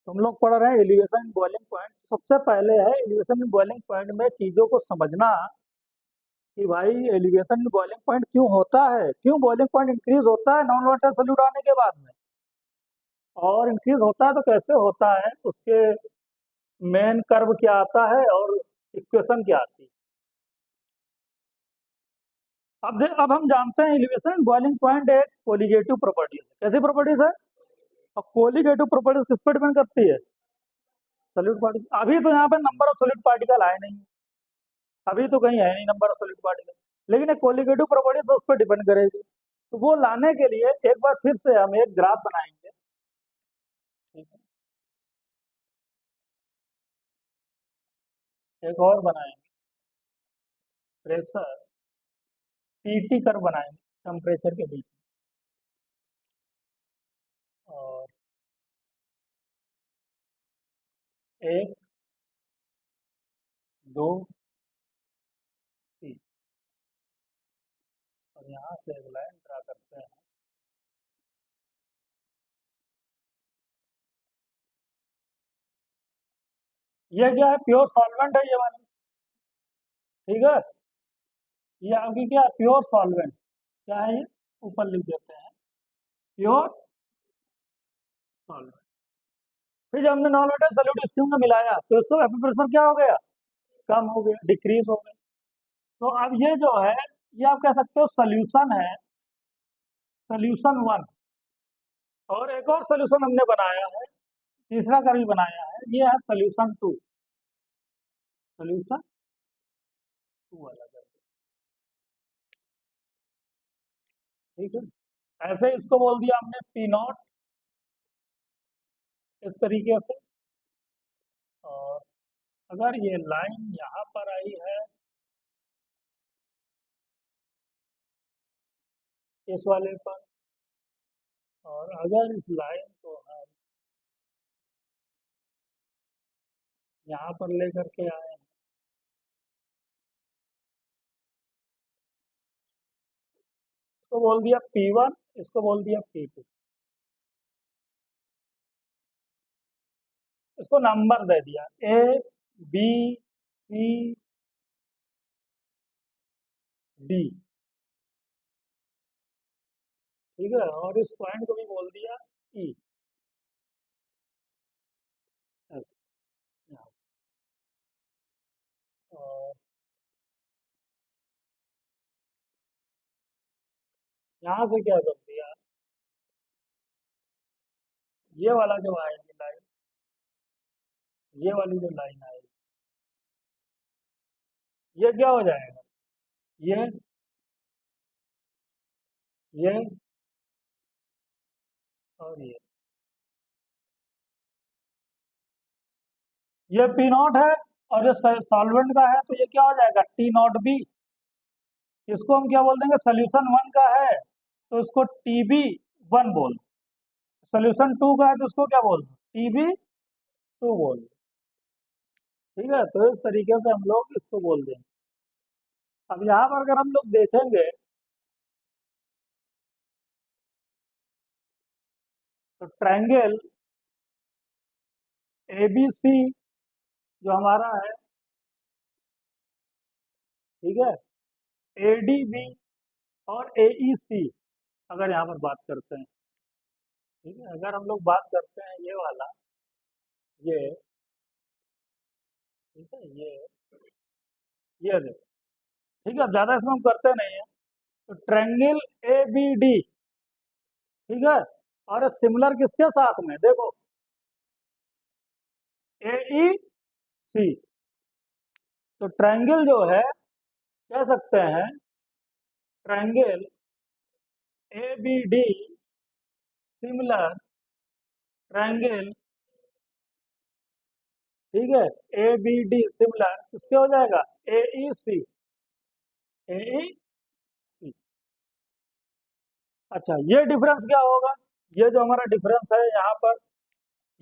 तो हम लोग पढ़ रहे हैं एलिवेशन एंड बॉइलिंग पॉइंट। सबसे पहले है एलिवेशन एंड बॉइलिंग पॉइंट में चीजों को समझना, कि भाई एलिवेशन एंड बॉइलिंग पॉइंट क्यों होता है, क्यों बॉइलिंग पॉइंट इंक्रीज होता है नॉन वाटर सोल्यूट आने के बाद में, और इंक्रीज होता है तो कैसे होता है, उसके मेन कर्व क्या आता है और इक्वेशन क्या आती है। अब हम जानते हैं एलिवेशन एंड बॉइलिंग पॉइंट एक कोलिगेटिव प्रॉपर्टीज है, कैसी प्रॉपर्टीज है, और कोलिगेटिव प्रॉपर्टीज किस पर डिपेंड करती है, सोल्यूट पार्टिकल। अभी तो यहाँ पे नंबर ऑफ सोल्यूट पार्टिकल आए नहीं, अभी तो कहीं है नहीं नंबर ऑफ सोल्यूट पार्टिकल, लेकिन एक कोलिगेटिव प्रॉपर्टी तो उस पर डिपेंड करेगी। तो वो लाने के लिए एक बार फिर से हम एक ग्राफ बनाएंगे। ठीक है, एक और बनाएंगे, प्रेशर पीटी कर्व बनाएंगे टेम्परेचर के बीच में, और एक, दो, तीन, और यहाँ से एक लाइन ड्रा करते हैं। ये क्या है, प्योर सॉल्वेंट है ये वाली, ठीक है, ये आपकी क्या है, प्योर सॉल्वेंट, क्या है ये, ऊपर लिख देते हैं, प्योर सॉल्वेंट। फिर जब हमने नॉन वाटर सोल्यूट स्टीम में मिलाया तो इसका वेपर प्रेशर क्या हो गया, कम हो गया, डिक्रीज हो गया। तो अब ये जो है, ये आप कह सकते हो सोल्यूशन है, सोल्यूशन वन। और एक और सोल्यूशन हमने बनाया है, तीसरा का भी बनाया है, ये है सोल्यूशन टू, सोल्यूशन टू वाला कर, ठीक है। ऐसे इसको बोल दिया हमने पी नॉट, इस तरीके से। और अगर ये लाइन यहाँ पर आई है इस वाले पर, और अगर इस लाइन को हम यहाँ पर लेकर के आए, इसको बोल दिया P1, इसको बोल दिया P2। इसको नंबर दे दिया ए बी सी डी, ठीक है, और इस पॉइंट को भी बोल दिया ई। और यहाँ से क्या कर दिया, ये वाला जो आएगी लाइन, ये वाली जो लाइन आएगी, ये क्या हो जाएगा, ये ये और ये पी नॉट है, और ये सॉल्वेंट का है, तो ये क्या हो जाएगा, टी नॉट बी। इसको हम क्या बोल देंगे, सोल्यूशन वन का है तो इसको टी बी वन बोल, सोल्यूशन टू का है तो उसको क्या बोल, टी बी टू बोल। ठीक है, तो इस तरीके से हम लोग इसको बोल देंगे। अब यहाँ पर अगर हम लोग देखेंगे तो ट्रायंगल ए बी सी जो हमारा है, ठीक है, ए डी बी और ए ई सी, अगर यहाँ पर बात करते हैं, ठीक है, अगर हम लोग बात करते हैं ये वाला, ये, ठीक है, ये देखो, ठीक है, अब ज्यादा इसमें हम करते नहीं है। तो ट्रायंगल ए बी डी, ठीक है, और सिमिलर किसके साथ में, देखो ए ई सी, तो ट्रायंगल जो है, कह सकते हैं triangle A B D similar triangle, ठीक है, ए बी डी सिमिलर किसके हो जाएगा, ए ई सी, ए ई सी। अच्छा, ये डिफरेंस क्या होगा, ये जो हमारा डिफरेंस है यहाँ पर,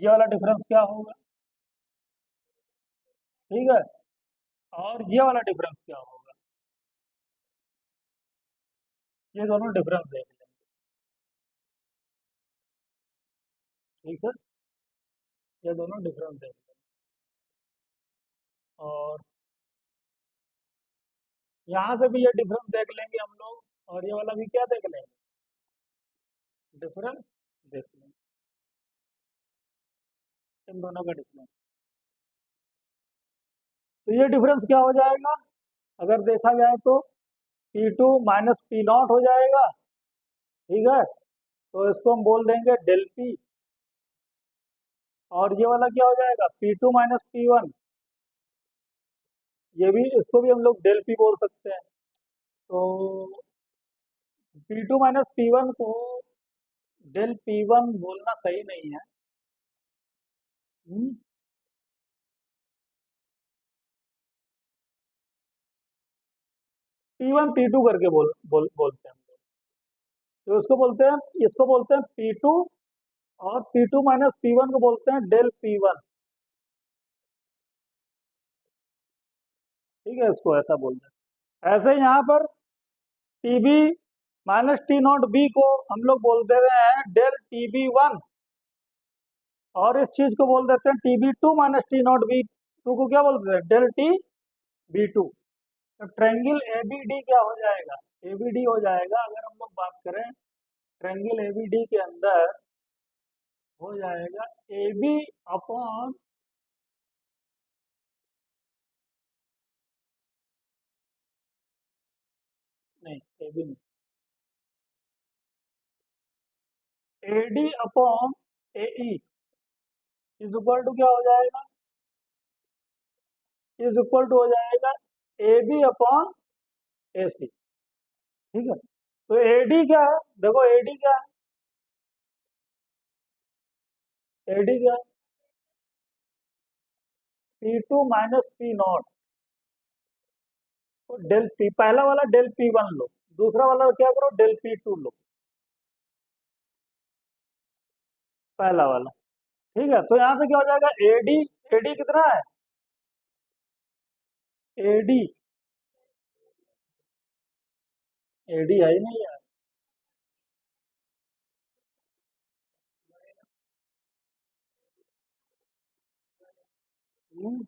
ये वाला डिफरेंस क्या होगा, ठीक है, और ये वाला डिफरेंस क्या होगा, ये दोनों डिफरेंस देख लेंगे, ठीक है, ये दोनों डिफरेंस देख लेंगे। और यहाँ से भी ये डिफरेंस देख लेंगे हम लोग, और ये वाला भी क्या देख लेंगे, डिफरेंस देख लेंगे, इन दोनों का डिफरेंस। तो ये डिफरेंस क्या हो जाएगा, अगर देखा जाए तो P two minus P not हो जाएगा, ठीक है, तो इसको हम बोल देंगे डेल पी, और ये वाला क्या हो जाएगा, P two minus P one, ये भी, इसको भी हम लोग डेल पी बोल सकते हैं। तो P two minus P one को डेल पी वन बोलना सही नहीं है। पी वन पी टू करके बोलते हैं हम लोग। तो इसको बोलते हैं, इसको बोलते हैं पी टू, और P two minus P one को बोलते हैं डेल पी वन, ठीक है, इसको ऐसा बोलते हैं। ऐसे ही यहाँ पर T B minus T not B को हम लोग बोल दे रहे हैं डेल टी बी वन, और इस चीज को बोल देते हैं T B two minus T not B two को क्या बोलते हैं, डेल टी बी टू। तो ट्रायंगल ए बी डी क्या हो जाएगा, ए बी डी हो जाएगा, अगर हम लोग बात करें ट्रायंगल ए बी डी के अंदर हो जाएगा ए बी अपॉन, नहीं ए बी नहीं, A D upon A E is equal to क्या हो जाएगा, इज इक्वल टू हो जाएगा ए बी अपॉन ए सी, ठीक है। तो ए डी क्या है, देखो ए डी क्या है, ए डी क्या है, P two minus P not, तो डेल पी, पहला वाला डेल पी वन लो, दूसरा वाला क्या करो, डेल पी टू लो, पहला वाला, ठीक है। तो यहाँ पे क्या हो जाएगा, एडी, एडी कितना है, एडी, एडी है ही नहीं है, हम्म,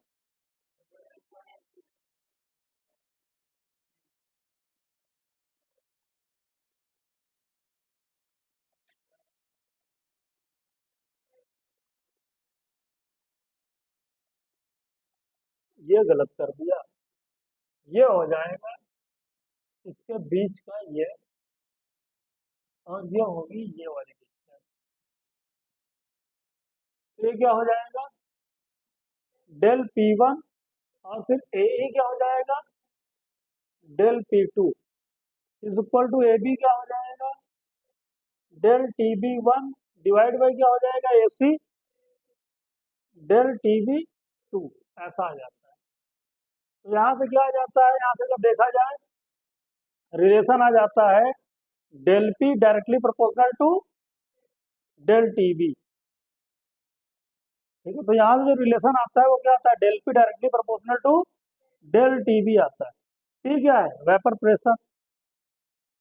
ये गलत कर दिया। ये हो जाएगा इसके बीच का ये, और ये होगी ये वाली डिस्टेंस। तो ये क्या हो जाएगा, डेल P1, और फिर ए क्या हो जाएगा, del P2 is equal to A B क्या हो जाएगा, डेल TB1 डिवाइड बाई क्या हो जाएगा, AC डेल TB2। ऐसा आ जाता है। तो यहाँ से क्या आ जाता है, यहाँ से जब देखा जाए रिलेशन आ जाता है del P directly proportional to del TB। ठीक है, तो यहाँ से जो रिलेशन आता है वो क्या आता है, del P directly proportional to del TB आता है। P क्या है, वेपर प्रेशर,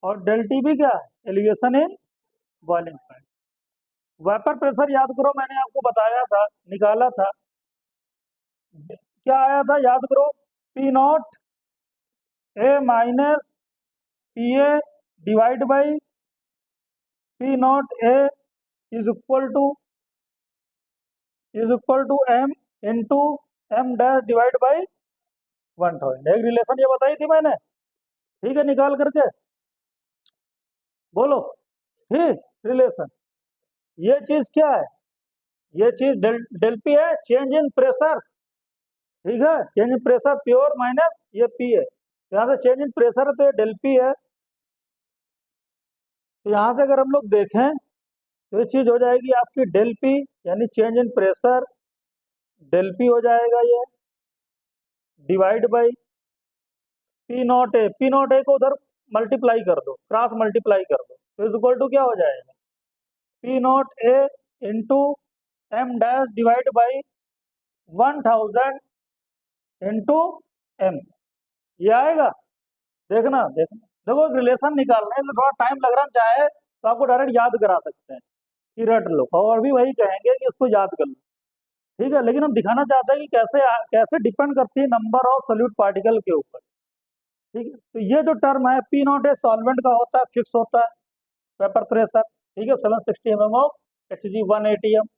और डेल TB क्या है, elevation in boiling point. Vapour pressure याद करो, मैंने आपको बताया था, निकाला था, क्या आया था याद करो, P0 A minus PA divide by P0 A is equal to M into M dash divide by 1000। एक रिलेशन ये बताई थी मैंने, ठीक है, निकाल करके बोलो। ठीक, रिलेशन, ये चीज क्या है, ये चीज डेल पी है, चेंज इन प्रेशर। ठीक है, change in pressure pure minus ये पी है, यहाँ से चेंज इन प्रेशर है तो ये डेल पी है। तो यहाँ से अगर हम लोग देखें तो ये चीज हो जाएगी आपकी डेल पी, यानी change in pressure, del P हो जाएगा ये, डिवाइड बाई P0 A को उधर मल्टीप्लाई कर दो, क्रॉस मल्टीप्लाई कर दो, तो इज इक्वल टू क्या हो जाएगा, P0 A into M dash divide by 1000 into M. ये आएगा, देखना देखना, देखो एक रिलेशन निकालना है तो थोड़ा टाइम लग रहा है, चाहे तो आपको डायरेक्ट याद करा सकते हैं कि रट लो, और भी वही कहेंगे कि उसको याद कर लो। ठीक है, लेकिन हम दिखाना चाहते हैं कि कैसे कैसे डिपेंड करती है नंबर ऑफ सोल्यूट पार्टिकल के ऊपर। ठीक है, तो ये जो टर्म है P0 A सॉल्वेंट का होता है, फिक्स होता है वेपर प्रेशर। ठीक है, 760 mm of Hg 180 m।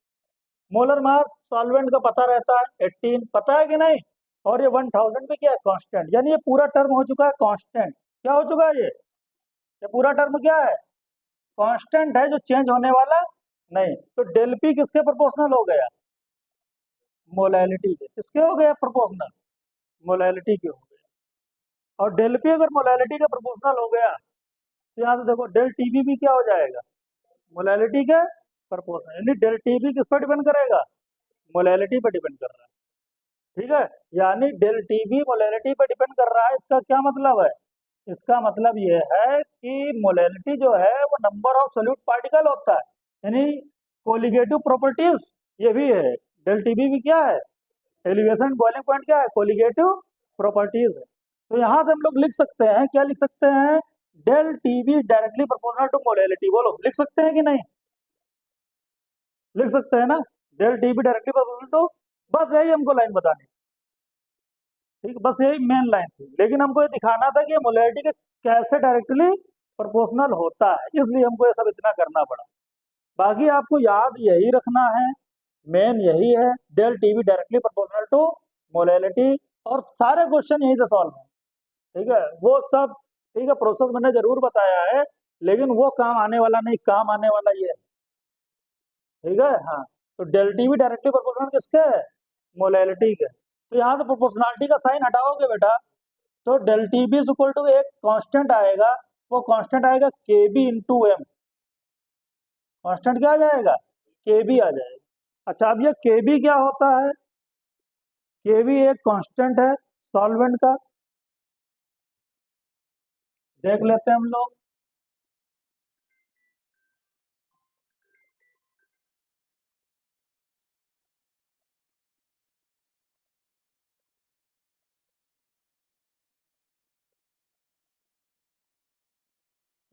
Molar mass solvent का पता रहता है 18, पता है कि नहीं, और ये 1000 पे क्या है, कांस्टेंट, यानी ये पूरा टर्म हो चुका है कांस्टेंट। क्या हो चुका है ये पूरा टर्म क्या है, कांस्टेंट है, जो चेंज होने वाला नहीं। तो डेल पी किसके प्रोपोर्शनल हो गया, मोलैलिटी के, किसके हो गया प्रोपोर्शनल, मोलैलिटी के हो गया। और डेल पी अगर मोलैलिटी का प्रोपोर्शनल हो गया तो यहाँ से देखो डेल टीबी भी क्या हो जाएगा, मोलैलिटी के प्रोपोर्शनल, यानी डेल टीबी किस पर डिपेंड करेगा, मोलैलिटी पर डिपेंड कर रहा है। ठीक है, यानी डेल टीबी मोलैलिटी पर डिपेंड कर रहा है, इसका क्या मतलब है, इसका मतलब ये है कि मोलैलिटी जो है वो नंबर ऑफ सोल्यूट पार्टिकल होता है, यानी कोलिगेटिव प्रॉपर्टीज ये भी है, डेल टीबी भी क्या है, एलिवेशन बॉइलिंग पॉइंट क्या है, कोलिगेटिव प्रॉपर्टीज है। तो यहाँ से हम लोग लिख सकते हैं, क्या लिख सकते हैं, del TB directly proportional to molality, बोलो लिख सकते हैं कि नहीं, लिख सकते हैं ना, del TB directly proportional to, बस यही हमको लाइन बतानी, ठीक, बस यही मेन लाइन थी, लेकिन हमको ये दिखाना था कि मोलैलिटी के कैसे डायरेक्टली प्रोपोर्शनल होता है, इसलिए हमको ये सब इतना करना पड़ा। बाकी आपको याद यही रखना है, मेन यही है, del TB directly proportional to molality, और सारे क्वेश्चन यहीं से सॉल्व है। ठीक है, वो सब ठीक है, प्रोसेस मैंने जरूर बताया है, लेकिन वो काम आने वाला नहीं, काम आने वाला ये है। ठीक है, हाँ, तो डेल टीबी डायरेक्टली प्रोपोर्शनल किसके है, मोलैलिटी के। तो यहाँ से प्रोपोर्शनलिटी का साइन हटाओगे बेटा, तो del T B equal to एक कांस्टेंट आएगा, वो कांस्टेंट आएगा के बी इंटू एम, कांस्टेंट क्या आ जाएगा, के बी आ जाएगा। अच्छा, अब ये के बी क्या होता है, के बी एक कांस्टेंट है सॉल्वेंट का, देख लेते हैं हम लोग।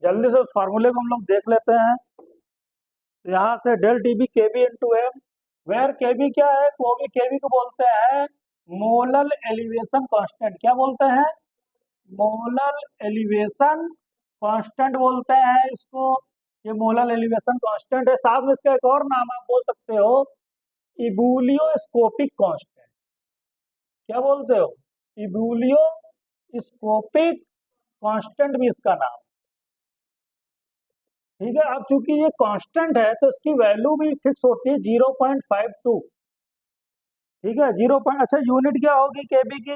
जल्दी से उस फार्मूले को हम लोग देख लेते हैं। यहाँ से डेल टी बी के बी इंटू एम, वेयर के बी क्या है, वो भी के बी को बोलते हैं मोलल एलिवेशन कांस्टेंट क्या बोलते हैं? मोलल एलिवेशन कांस्टेंट बोलते हैं इसको। ये मोलल एलिवेशन कांस्टेंट है। साथ में इसका एक और नाम आप बोल सकते हो, इबुलियोस्कोपिक कांस्टेंट। क्या बोलते हो? इबुलियोस्कोपिक कांस्टेंट भी इसका नाम। ठीक है, अब चूंकि ये कांस्टेंट है तो इसकी वैल्यू भी फिक्स होती है 0.52। ठीक है, अच्छा यूनिट क्या होगी केबी की?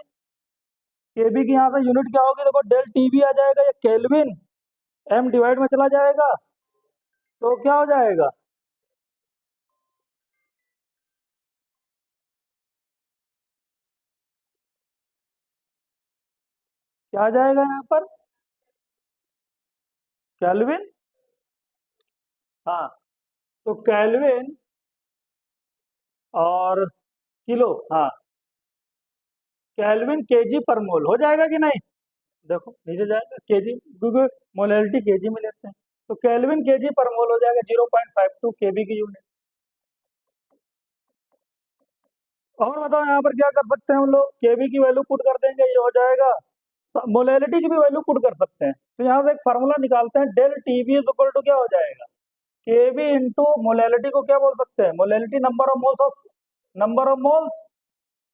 केबी की यहाँ से यूनिट क्या होगी? देखो डेल टीबी आ जाएगा, ये केल्विन, एम डिवाइड में चला जाएगा तो क्या हो जाएगा? क्या आ जाएगा यहाँ पर? केल्विन। हाँ, तो केल्विन और किलो, हाँ, केल्विन केजी पर मोल हो जाएगा कि नहीं? देखो नीचे जाएगा केजी, क्योंकि मोलैलिटी केजी में लेते हैं, तो केल्विन केजी पर मोल हो जाएगा 0.52 केबी की यूनिट। और बताओ यहाँ पर क्या कर सकते हैं हम लोग? केबी की वैल्यू पुट कर देंगे, ये हो जाएगा। मोलैलिटी की भी वैल्यू पुट कर सकते हैं, तो यहाँ से एक फार्मूला निकालते हैं, del TB is equal to क्या हो जाएगा? केबी इंटू मोलैलिटी को क्या बोल सकते हैं? Molality number of moles of, number of moles.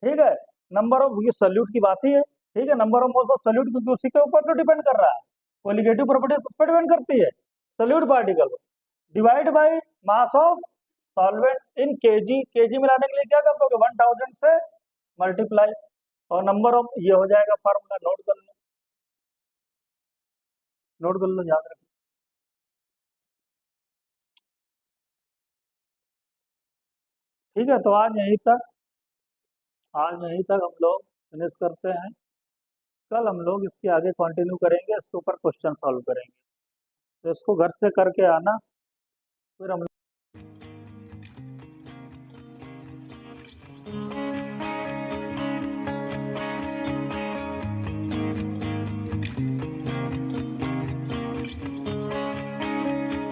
ठीक है, नंबर ऑफ, ये सल्यूट की बात ही है। ठीक है, number of moles of solute, क्योंकि उसी के ऊपर तो डिपेंड कर रहा है, कोलिगेटिव प्रॉपर्टी उस पर डिपेंड करती है solute particle. Divide by mass of solvent in KG. KG में लाने के लिए क्या कर दोगे? 1000 से मल्टीप्लाई, और नंबर ऑफ, ये हो जाएगा फार्मूला। नोट कर लो, नोट कर लो, याद रखो। ठीक है, तो आज यहीं तक हम लोग फिनिश करते हैं। कल हम लोग इसके आगे कंटिन्यू करेंगे, इसके ऊपर क्वेश्चन सॉल्व करेंगे। तो इसको घर से करके आना, फिर हम